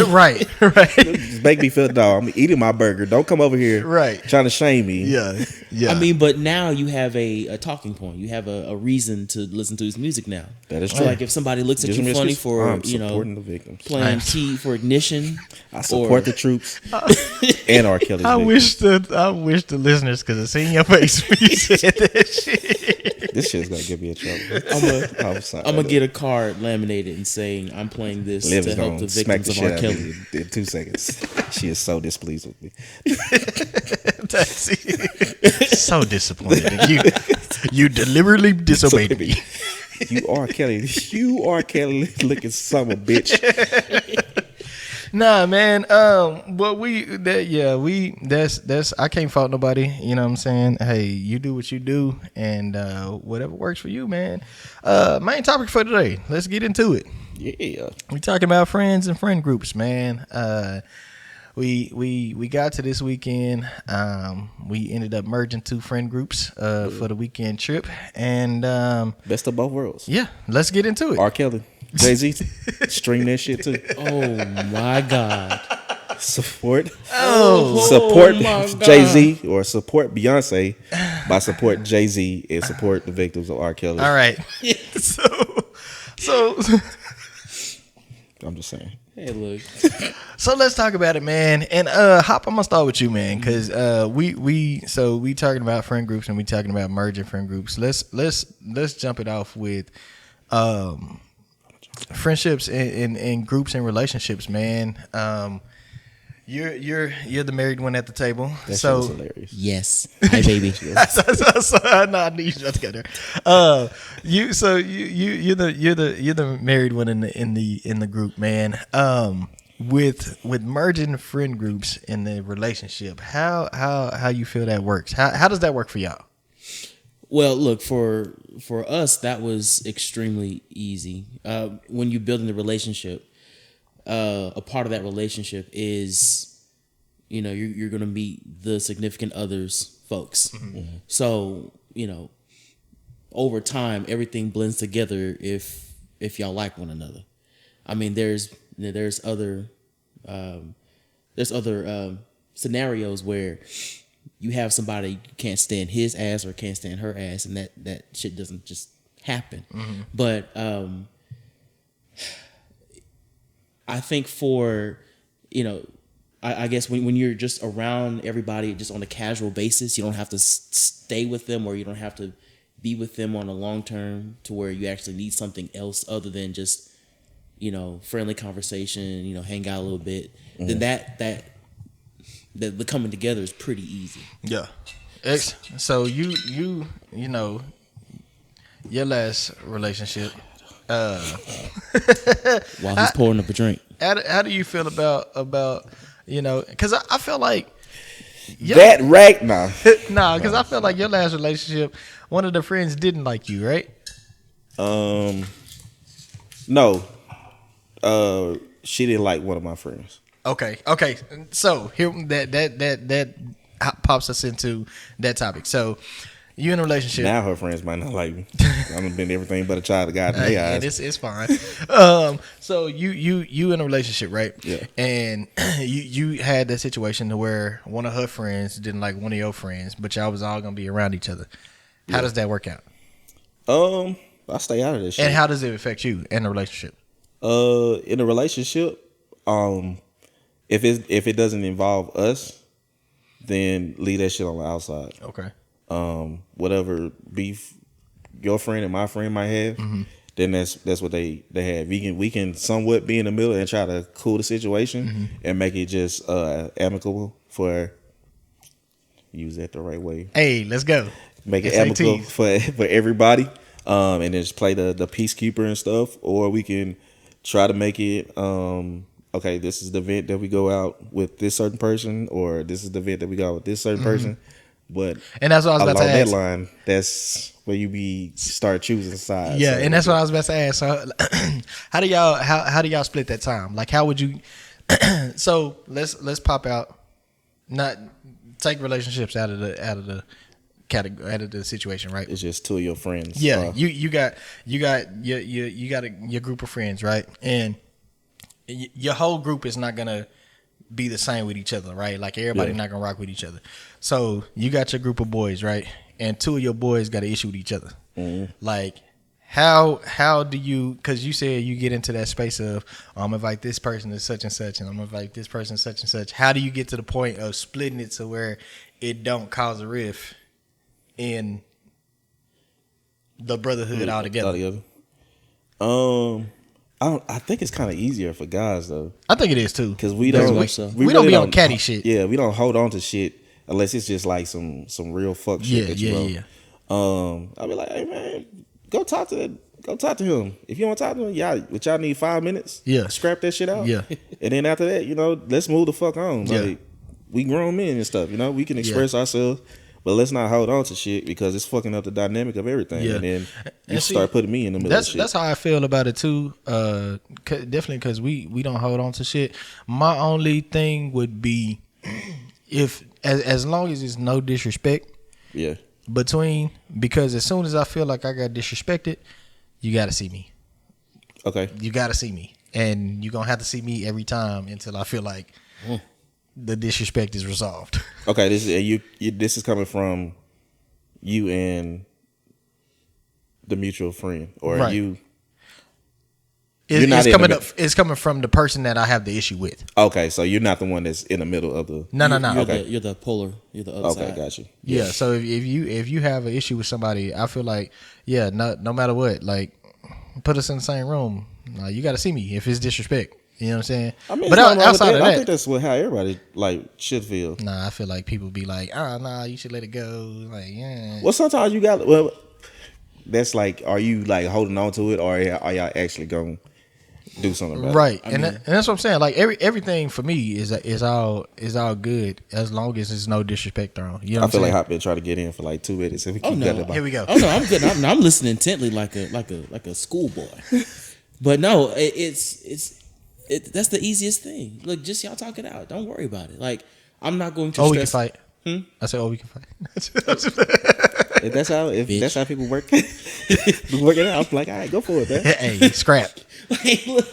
right. Just make me feel dog. I'm eating my burger. Don't come over here, trying to shame me. Yeah. I mean, but now you have a talking point. You have a reason to listen to his music now. That is So true. like if somebody looks at you funny for I'm supporting the victims. playing T for Ignition, I support the troops and R. Kelly's. I wish the listeners could have seen your face when you said that shit. This shit's gonna get me in trouble. I'm gonna get a card laminated and saying I'm playing this Liv's to help gonna the smack victims the of shit R. out of Kelly. me in 2 seconds. She is so displeased with me. So disappointed in you. You deliberately disobeyed me. You are Kelly. You are Kelly looking son of a bitch. Nah, man. But that's I can't fault nobody. You know what I'm saying? Hey, you do what you do, and whatever works for you, man. Main topic for today. Let's get into it. Yeah. We talking about friends and friend groups, man. We got to this weekend. We ended up merging 2 friend groups for the weekend trip, and Best of both worlds. yeah, let's get into it. R. Kelly. Jay-Z. Stream that shit too. Oh my God. Support. Oh Support my God. Jay-Z or support Beyonce by support Jay-Z and support the victims of R. Kelly. All right. So I'm just saying. Hey, look. So let's talk about it, man. And Hop, I'm gonna start with you, man, because we talking about friend groups and we talking about merging friend groups. Let's jump it off with friendships and groups and relationships, man. You're the married one at the table. That so shit was hilarious. Yes. Hi, baby. so no, I need you to get there. You're the married one in the group, man. With merging friend groups in the relationship, how you feel that works? How does that work for y'all? Well, look, for us, that was extremely easy. When you're building the relationship, a part of that relationship is, you're going to meet the significant others, folks. Mm-hmm. So, over time, everything blends together if y'all like one another. I mean, there's other scenarios where you have somebody you can't stand his ass or can't stand her ass, and that shit doesn't just happen. Mm-hmm. But I think for, I guess when you're just around everybody just on a casual basis, you don't have to stay with them, or you don't have to be with them on a long term to where you actually need something else other than just, friendly conversation, hang out a little bit. Mm-hmm. Then the coming together is pretty easy. Yeah. So you know your last relationship. While he's pouring up a drink. How do you feel about because I feel like That right now. Nah, because I feel like your last relationship, one of the friends didn't like you, right? No. She didn't like one of my friends. Okay. So here that pops us into that topic. So you in a relationship. Now her friends might not like me. I've been everything but a child of God in their Yeah, eyes. it's fine. So you in a relationship, right? Yeah. And you had that situation to where one of her friends didn't like one of your friends, but y'all was all gonna be around each other. How does that work out? I stay out of this shit. And how does it affect you in a relationship? In a relationship, if it doesn't involve us, then leave that shit on the outside. Okay. Whatever beef your friend and my friend might have, then that's what they have. We can somewhat be in the middle and try to cool the situation and make it just amicable for use that the right way. Hey, let's go. Make it SATs. amicable for everybody. And then just play the peacekeeper and stuff, or we can try to make it okay, this is the event that we go out with this certain person, or this is the event that we go out with this certain person. But And that's what I was about along to that ask. line, that's where you start choosing sides. Yeah, So, and that's what I was about to ask. So, how do y'all split that time? Like, how would you? So let's pop out. Not take relationships out of the category, out of the situation, right? it's just two of your friends. Yeah, you got your group of friends, right? And your whole group is not gonna be the same with each other, right? Like everybody Yeah. not gonna rock with each other. So you got your group of boys, right? And two of your boys got an issue with each other. Like how do you? Because you said you get into that space of I'm gonna invite this person to such and such, and I'm gonna invite this person such and such. How do you get to the point of splitting it to where it don't cause a rift in the brotherhood altogether? I think it's kind of easier for guys though, I think it is too. because we Very don't much so. We don't be on catty shit. Yeah, we don't hold on to shit unless it's just like some real fuck shit. Yeah, that you yeah, know. yeah. I'll be like, hey man, go talk to him. If you want to talk to him, y'all need 5 minutes. Yeah. Scrap that shit out. Yeah. And then after that, let's move the fuck on. Yeah. Like, we grown men and stuff, we can express ourselves, but let's not hold on to shit because it's fucking up the dynamic of everything. Yeah. And then you And see, start putting me in the middle of shit. That's how I feel about it too. Definitely because we don't hold on to shit. My only thing would be if as long as there's no disrespect Yeah. between, because as soon as I feel like I got disrespected, you got to see me. Okay. You got to see me, and you're gonna have to see me every time until I feel like the disrespect is resolved. Okay. This is this is coming from you and the mutual friend, or Right. you. It's not in coming the up. It's coming from the person that I have the issue with. Okay, so you're not the one that's in the middle of the. No. You're the polar. You're the other Okay, side. got you. Yeah. So if you have an issue with somebody, I feel like no matter what, like put us in the same room. You got to see me if it's disrespect. You know what I'm saying? I mean, but it's nothing wrong with outside that. of I that, think that's how everybody should feel. I feel like people be like, you should let it go. Like, yeah. Well, sometimes you got. That's like, are you like holding on to it, or are y'all actually going to do something about it? Right, and that's what I'm saying. Like everything for me is all good as long as there's no disrespect thrown. You know I what feel I'm like saying? Hop been trying to get in for like 2 minutes, and we keep Oh, no. cutting it by. Here we go. Oh no, I'm good. I'm listening intently like a schoolboy. But no, it's that's the easiest thing. Look, just y'all talk it out. Don't worry about it. Like I'm not going to We can stress. fight. I said, we can fight. If that's how people work, work it out. I'm like, all right, go for it, man. Hey, scrap. Like, look,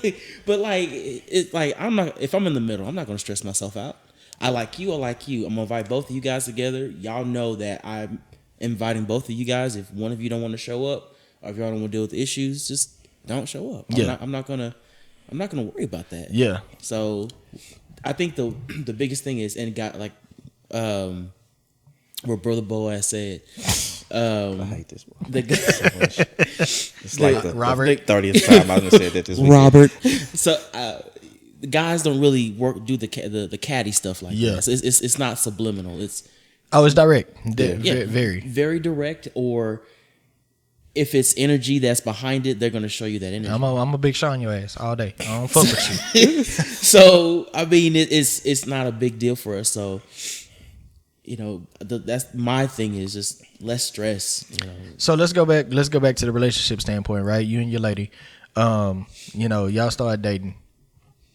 but like it's like I'm not. If I'm in the middle, I'm not going to stress myself out. I like you. I'm gonna invite both of you guys together. Y'all know that I'm inviting both of you guys. If one of you don't want to show up, or if y'all don't want to deal with the issues, just don't show up. I'm not gonna worry about that. Yeah. So I think the biggest thing is, and got like where Brother Boaz said, I hate this one. the It's like the Robert. 30th time I've said that this week. Robert. So the guys don't really do the catty stuff like Yeah. that. So it's not subliminal. It's It's direct. yeah, Very. very direct. Or if it's energy that's behind it, they're gonna show you that energy. I'm a big Sean your ass all day. I don't fuck with you. So I mean, it's not a big deal for us. So that's my thing is just less stress. So let's go back to the relationship standpoint, right? You and your lady, y'all started dating.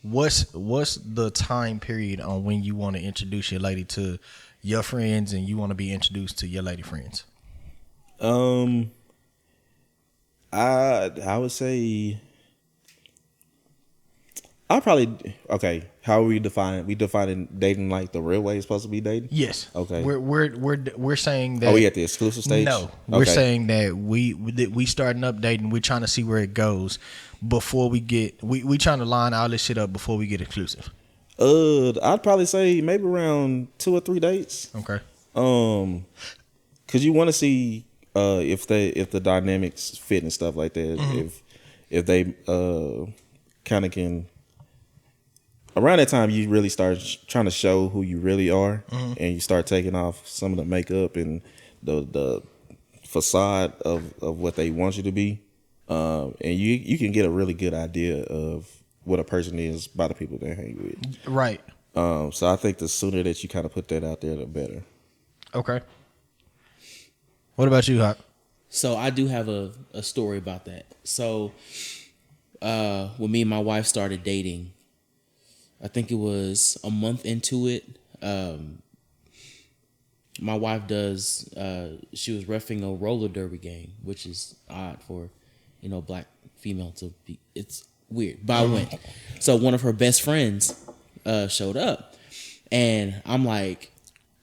What's the time period on when you want to introduce your lady to your friends and you want to be introduced to your lady friends? I would say I probably okay. How are we defining? We defining dating like the real way it's supposed to be dating? Yes. Okay. We're saying that. Are we at the exclusive stage? No, we're Okay. saying that we starting up dating. We're trying to see where it goes before we get. We trying to line all this shit up before we get exclusive. I'd probably say maybe around 2 or 3 dates. Okay. Cause you want to see if the dynamics fit and stuff like that. Mm-hmm. If they kind of can. Around that time, you really start trying to show who you really are, Mm-hmm. and you start taking off some of the makeup and the facade of what they want you to be, and you can get a really good idea of what a person is by the people they hang with. Right. So I think the sooner that you kind of put that out there, the better. Okay. What about you, Hawk? So I do have a story about that. So when me and my wife started dating, I think it was a month into it. My wife does. She was reffing a roller derby game, which is odd for, black female to be. It's weird, but I went. So one of her best friends showed up, and I'm like,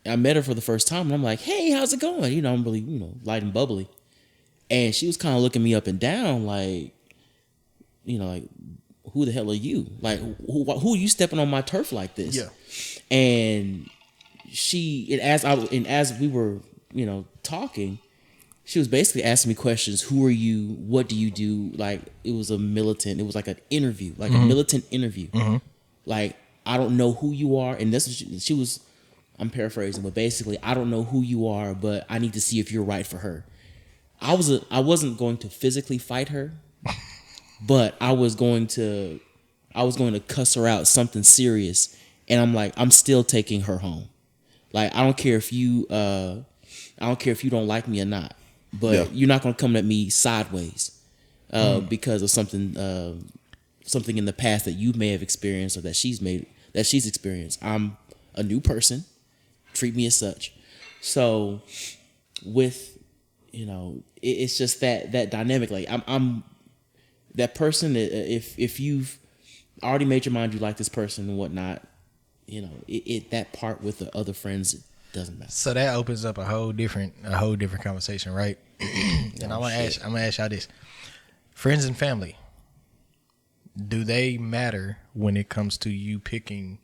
I met her for the first time, and I'm like, hey, how's it going? I'm really, light and bubbly, and she was kind of looking me up and down, like, like, who the hell are you? Like, who are you stepping on my turf like this? Yeah. And as we were, talking, she was basically asking me questions. Who are you? What do you do? Like, it was like an interview, like a militant interview. Like, I don't know who you are. And she was, I'm paraphrasing, but basically, I don't know who you are, but I need to see if you're right for her. I wasn't going to physically fight her, but I was going to cuss her out something serious, and I'm like, I'm still taking her home. Like, I don't care if you don't like me or not, but you're not gonna come at me sideways because of something in the past that you may have experienced or that she's experienced. I'm a new person. Treat me as such. So with it's just that dynamic. Like, I'm that person. If you've already made your mind you like this person and whatnot, that part with the other friends, it doesn't matter. So that opens up a whole different conversation, right? And I'm gonna ask y'all this: friends and family, do they matter when it comes to you picking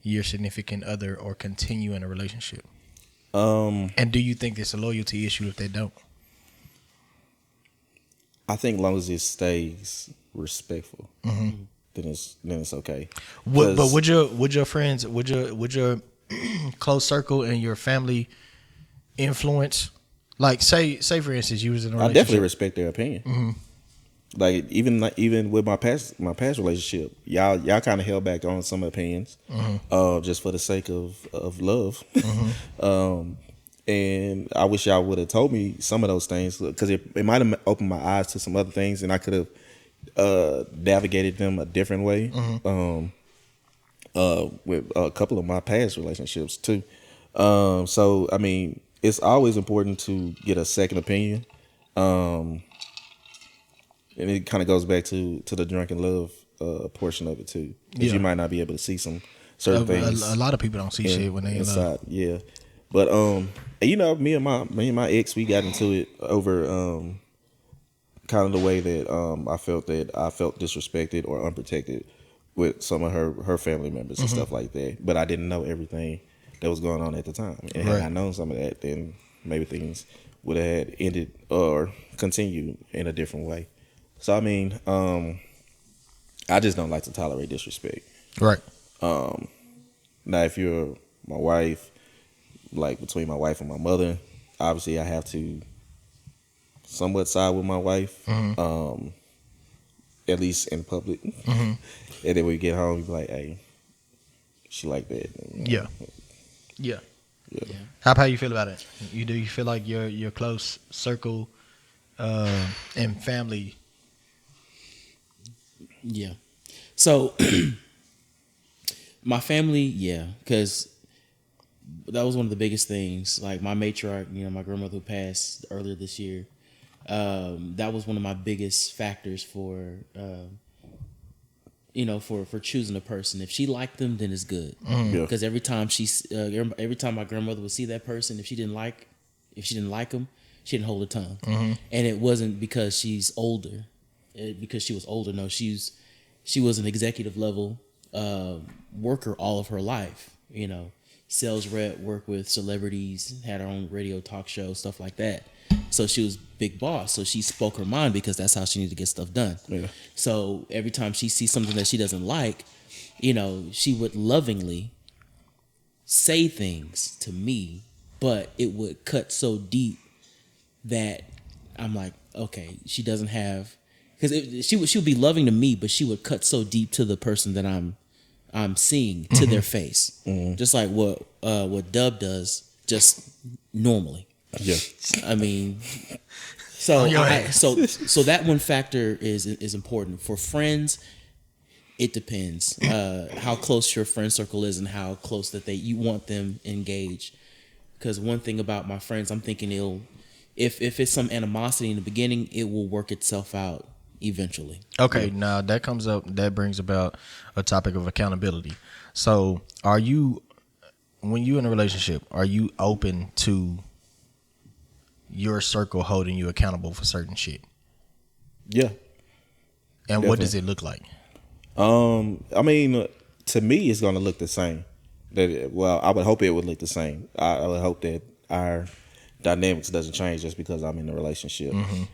your significant other or continuing a relationship? And do you think it's a loyalty issue if they don't? I think long as it stays respectful, then it's okay. But would your friends, would your close circle and your family influence? Like, say for instance, you was in a I relationship. definitely respect their opinion. Like, even with my past relationship, y'all kind of held back on some opinions, just for the sake of love. And I wish y'all would have told me some of those things, because it might have opened my eyes to some other things, and I could have navigated them a different way. With a couple of my past relationships too. So I mean, it's always important to get a second opinion. And it kind of goes back to the drunken love portion of it too, because you might not be able to see some certain things. A lot of people don't see shit when they in love. inside. Yeah, but me and my ex, we got into it over kind of the way that I felt disrespected or unprotected with some of her family members and stuff like that. But I didn't know everything that was going on at the time, and had I known some of that, then maybe things would have had ended or continued in a different way. So I mean, I just don't like to tolerate disrespect. Right. Now, if you're my wife, like between my wife and my mother, obviously I have to somewhat side with my wife, at least in public. And then when we get home, we be like, hey, she like that. Yeah. Yeah. How you feel about it? You feel like your close circle and family? Yeah. So my family, yeah, because that was one of the biggest things. Like my matriarch, my grandmother who passed earlier this year. That was one of my biggest factors for for choosing a person. If she liked them, then it's good. Yeah. Because every time every time my grandmother would see that person, if she didn't like them, she didn't hold her tongue. And it wasn't because she's older, because she was older. No, she was an executive level worker all of her life. Sales rep, worked with celebrities, had her own radio talk show, stuff like that. So she was big boss. So she spoke her mind because that's how she needed to get stuff done. Yeah. So every time she sees something that she doesn't like, she would lovingly say things to me, but it would cut so deep that I'm like, okay, she doesn't have, because she would be loving to me, but she would cut so deep to the person that I'm seeing to their face, just like what Dub does, just normally. Yeah. I mean, so your ass. so that one factor is important. For friends, it depends how close your friend circle is and how close that you want them engaged. Because one thing about my friends, I'm thinking if it's some animosity in the beginning, it will work itself out eventually. Okay, now that brings about a topic of accountability. So, when you're in a relationship, are you open to your circle holding you accountable for certain shit? Yeah. And what does it look like? I mean, to me, it's gonna look the same. I would hope it would look the same. I would hope that our dynamics doesn't change just because I'm in a relationship.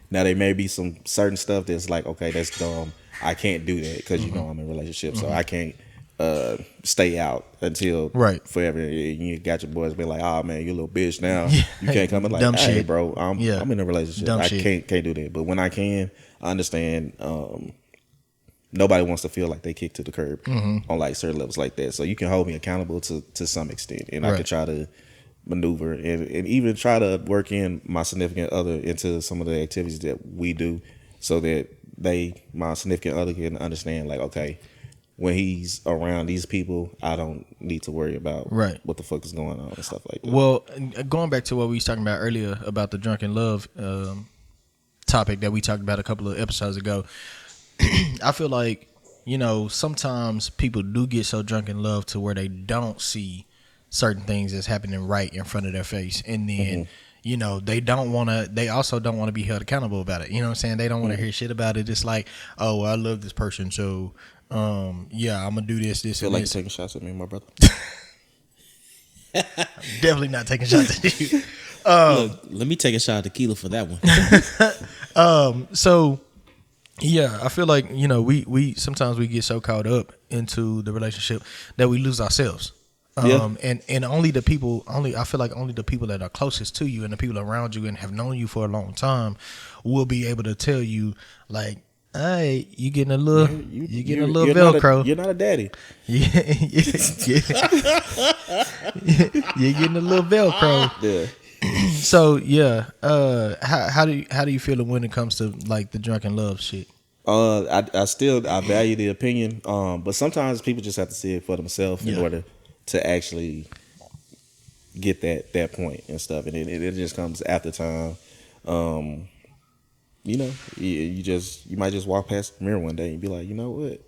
Now there may be some certain stuff that's like, okay, that's dumb. I can't do that because I'm in a relationship, so I can't stay out until forever. You got your boys be like, oh man, you a little bitch now. You can't come in like, Dumb hey shit. bro, I'm in a relationship. Dumb I shit. can't do that. But when I can, I understand. Nobody wants to feel like they kicked to the curb on like certain levels like that. So you can hold me accountable to some extent, and I can try to maneuver and even try to work in my significant other into some of the activities that we do, so that my significant other can understand, like, okay, when he's around these people, I don't need to worry about what the fuck is going on and stuff like that. Well, going back to what we was talking about earlier about the drunken love topic that we talked about a couple of episodes ago, I feel like, sometimes people do get so drunk in love to where they don't see certain things that's happening right in front of their face. And then, they also don't want to be held accountable about it. You know what I'm saying? They don't want to hear shit about it. It's like, oh, I love this person, so I'm gonna do this, I feel and like this. you're taking shots at me, my brother. Definitely not taking shots at you. Look, let me take a shot of tequila for that one. So yeah, I feel like, we sometimes we get so caught up into the relationship that we lose ourselves. And only the people that are closest to you and the people around you and have known you for a long time will be able to tell you, like, hey, you getting a little, you're Velcro. You're not a daddy. Yeah. You're getting a little Velcro. Yeah. So yeah, how do you feel when it comes to like the drunken love shit? I value the opinion, but sometimes people just have to see it for themselves in order to actually get that point and stuff, and it just comes after time. You might just walk past the mirror one day and be like, you know what,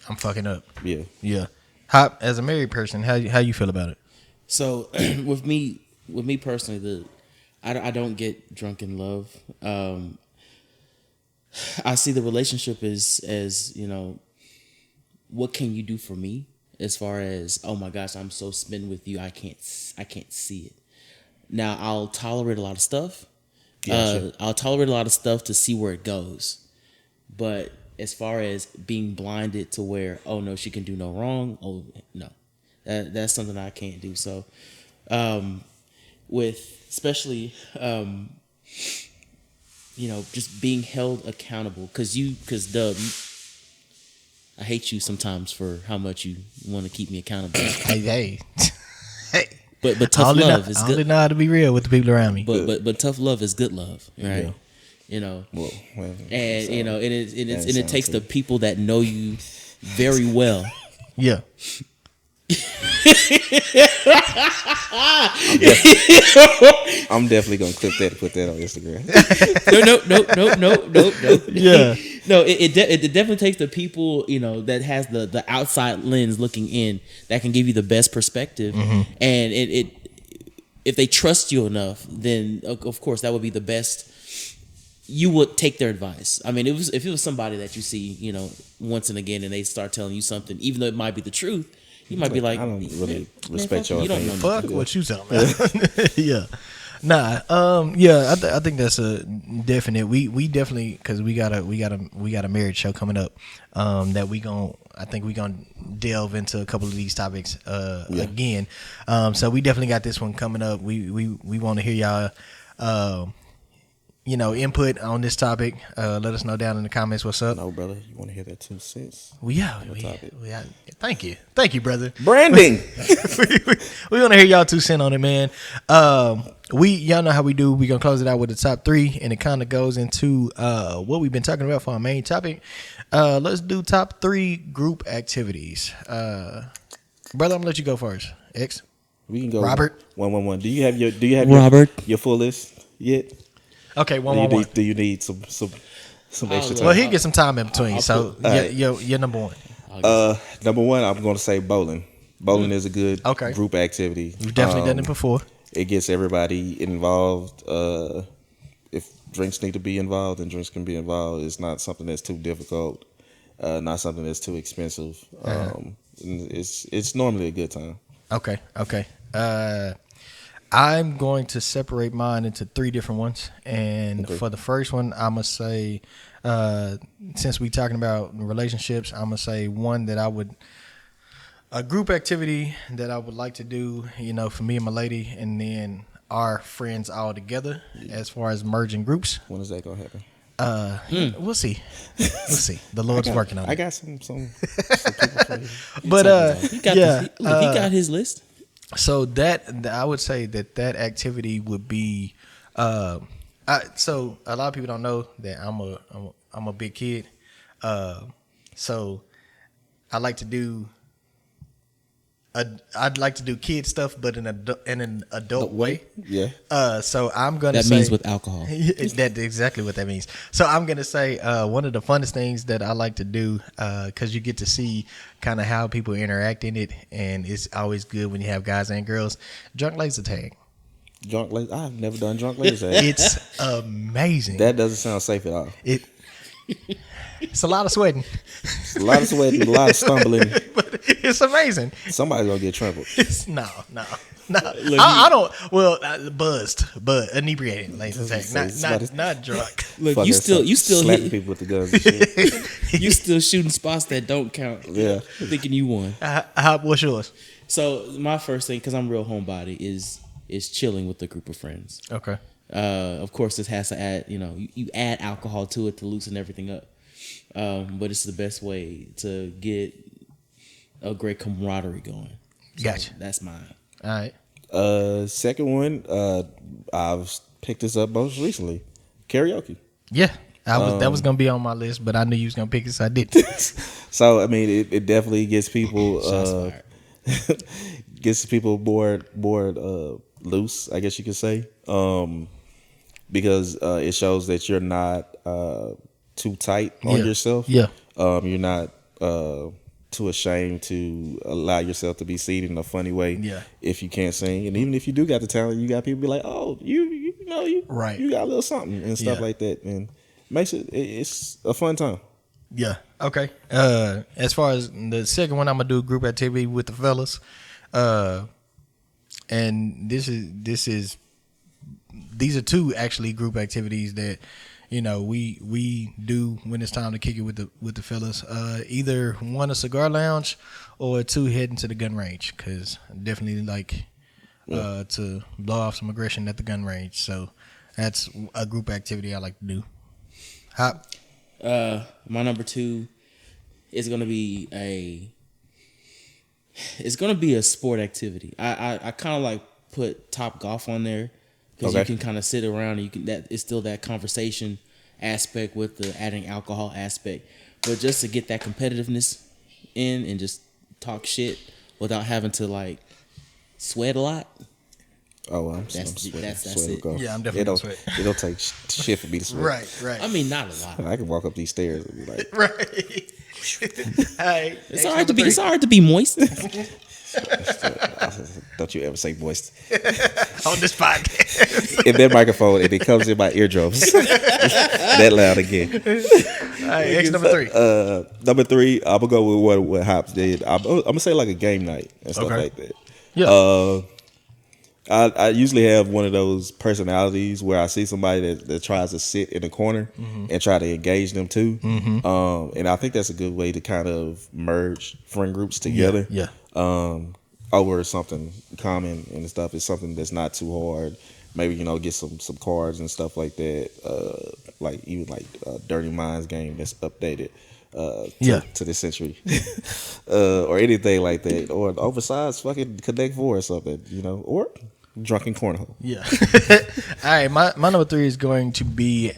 I'm fucking up. Yeah. How, as a married person, how you feel about it? So with me personally, I don't get drunk in love. I see the relationship as what can you do for me, as far as, oh my gosh, I'm so smitten with you, I can't see it. Now I'll tolerate a lot of stuff. I'll tolerate a lot of stuff to see where it goes. But as far as being blinded to where, oh no, she can do no wrong, oh no, that's something I can't do. So with especially just being held accountable, because Dub, I hate you sometimes for how much you want to keep me accountable. Hey. But I tough only love know, is I only good. know how to be real with the people around me. But tough love is good love, right? Yeah. You know, Well, and you know, that it takes sound the people that know you very well. Yeah. I'm definitely gonna clip that and put that on Instagram. No. Yeah. No, it definitely takes the people, you know, that has the outside lens looking in that can give you the best perspective, and it if they trust you enough, then of course that would be the best. You would take their advice. I mean, if it was somebody that you see, you know, once and again, and they start telling you something, even though it might be the truth, you might be like, I don't really "Man, respect fuck your you don't know opinion." nothing." Fuck what you talking about. Yeah. Nah. Yeah. I think that's a definite. We definitely, because we got a marriage show coming up. That I think we gonna delve into a couple of these topics again. So we definitely got this one coming up. We want to hear y'all. Input on this topic. Let us know down in the comments what's up. No, brother, you want to hear that 2 cents? We topic? thank you, brother. Branding. We want to hear y'all 2 cents on it, man. Y'all know how we do. We gonna close it out with the top 3, and it kind of goes into what we've been talking about for our main topic. Let's do top 3 group activities. Brother, I'm gonna let you go first. X. We can go. Robert. 111. Do you have Robert? your full list yet? Okay, 111. Do you need some extra time? Well, he get some time in between. I'll So put- Alright. you're number 1. Number 1, I'm going to say bowling. Bowling is a good Okay. group activity. We've definitely done it before. It gets everybody involved. If drinks need to be involved, then drinks can be involved. It's not something that's too difficult. Not something that's too expensive. It's normally a good time. Okay. I'm going to separate mine into 3 different ones, and for the first one, I'm gonna say, since we talking about relationships, I'm gonna say one that a group activity that I would like to do, you know, for me and my lady, and then our friends all together, as far as merging groups. When is that going to happen? We'll see. The Lord's working on I it. got some people for you. But He got yeah, he got his list. so that I would say that activity would be. So a lot of people don't know that I'm a big kid. So I like to do. I'd like to do kid stuff, but in an adult way. Yeah. So I'm gonna That say means with alcohol. that's exactly what that means. So I'm gonna say one of the funnest things that I like to do, because you get to see kind of how people interact in it, and it's always good when you have guys and girls. Drunk laser tag. Drunk laser. I've never done drunk laser tag. It's amazing. That doesn't sound safe at all. It's a lot of sweating, It's a lot of sweating, a lot of stumbling. but it's amazing. Somebody's gonna get trampled. It's no. I don't. Well, buzzed, but inebriated laser tag, not drunk. Look, Fuck you that still stuff. slapping hit, people with the guns and shit. you still shooting spots that don't count. Yeah. Thinking you won. What's yours? So my first thing, because I'm real homebody, is chilling with a group of friends. Okay. Of course, this has to add, you add alcohol to it to loosen everything up. But it's the best way to get a great camaraderie going. So Gotcha. That's mine. All right. Second one, I've picked this up most recently. Karaoke. Yeah. That was gonna be on my list, but I knew you was gonna pick it, so I did. So I mean, it definitely gets people Shots fired. gets people more loose, I guess you could say, because it shows that you're not too tight on yourself. Yeah. You're not too ashamed to allow yourself to be seen in a funny way. Yeah. If you can't sing, and even if you do got the talent, you got people be like, oh, you Right. you got a little something and stuff Yeah. like that, and makes it's a fun time. Yeah. Okay. As far as the second one, I'm gonna do group activity with the fellas. And these are 2 actually group activities that, we do when it's time to kick it with the fellas. Either 1, a cigar lounge, or 2, heading to the gun range, because I definitely like to blow off some aggression at the gun range. So that's a group activity I like to do. Hop. My number 2 is gonna be a It's gonna be a sport activity. I kind of like put Top Golf on there because Okay. you can kind of sit around and you can that it's still that conversation aspect with the adding alcohol aspect, but just to get that competitiveness in and just talk shit without having to like sweat a lot. Oh, well, I'm That's sweating. it. Sweat will go. Yeah, I'm definitely It don't, gonna sweat. it don't take shit for me to sweat. Right. I mean, not a lot. I can walk up these stairs and be like, Right. Hey, It's all right to be. It's all right to be moist. don't you ever say moist. on this podcast. In that microphone, and it comes in my eardrums. That loud again. Hey, X number 3. Number 3, I'm gonna go with what Hops did. I'm gonna say like a game night and stuff Okay. like that. Yeah. I usually have one of those personalities where I see somebody that tries to sit in the corner and try to engage them too. And I think that's a good way to kind of merge friend groups together. Yeah. Over something common and stuff. It's something that's not too hard. Maybe, get some cards and stuff like that. Like even like Dirty Minds game that's updated to this century. Or anything like that. Or an oversized fucking Connect 4 or something, or Drunken Cornhole. Yeah. All right, my number 3 is going to be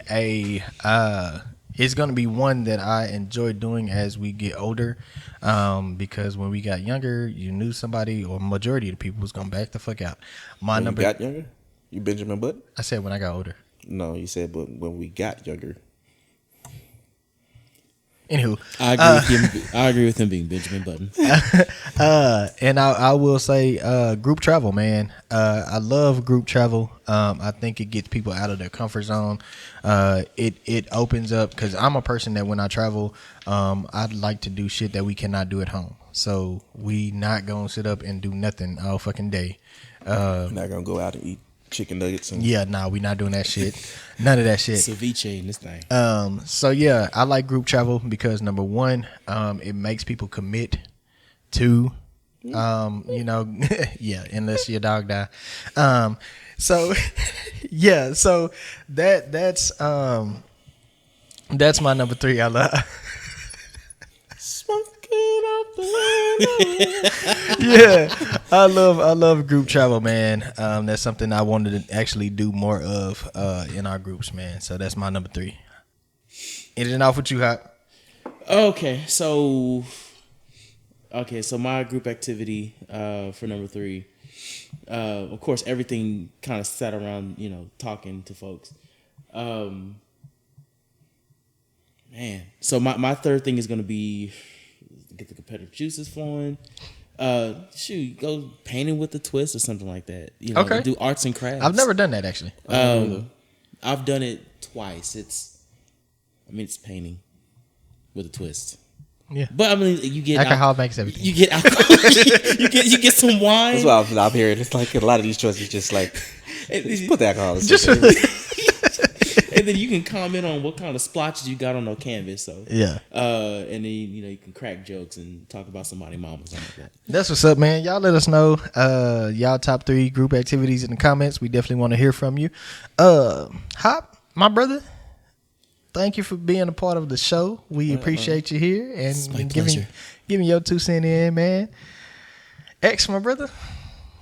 it's going to be one that I enjoy doing as we get older, because when we got younger, you knew somebody, or majority of the people was going to back the fuck out. When you got younger? You Benjamin Button? I said when I got older. No, you said but when we got younger. Anywho, I agree with him. I agree with him being Benjamin Button. and I will say group travel, man. I love group travel. I think it gets people out of their comfort zone. It opens up, because I'm a person that when I travel, I'd like to do shit that we cannot do at home. So we not gonna sit up and do nothing all fucking day. Not gonna go out and eat chicken nuggets and Yeah, nah, we not doing that shit. None of that shit. Ceviche in this thing. So yeah, I like group travel because number one, it makes people commit to, yeah, unless your dog die. So yeah, so that's my number 3. I love. smoking up the window. Yeah, I love group travel, man. That's something I wanted to actually do more of in our groups, man. So that's my number 3. Ending off with you, Hot. Okay, so my group activity for number 3, of course, everything kind of sat around, talking to folks. Man, so my third thing is gonna be get the competitive juices flowing. Go painting with the twist or something like that. Okay. Do arts and crafts. I've never done that actually. I've done it twice. It's painting with a twist. Yeah. But you get Alcohol makes everything. You get alcohol. you get some wine. That's what I'm hearing. It's like a lot of these choices just like just put the alcohol in Just- And then you can comment on what kind of splotches you got on the canvas. So Yeah. and then you can crack jokes and talk about somebody's mom or something like that. That's what's up, man. Y'all let us know y'all top 3 group activities in the comments. We definitely want to hear from you. Hop, my brother, thank you for being a part of the show. We appreciate you here and my giving pleasure. your 2 cents in, man. X, my brother,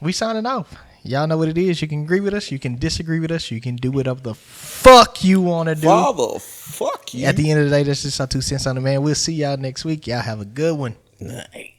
we signing off. Y'all know what it is. You can agree with us. You can disagree with us. You can do whatever the fuck you want to do. Father, fuck you. At the end of the day, that's just our 2 cents on it, man. We'll see y'all next week. Y'all have a good one. Night.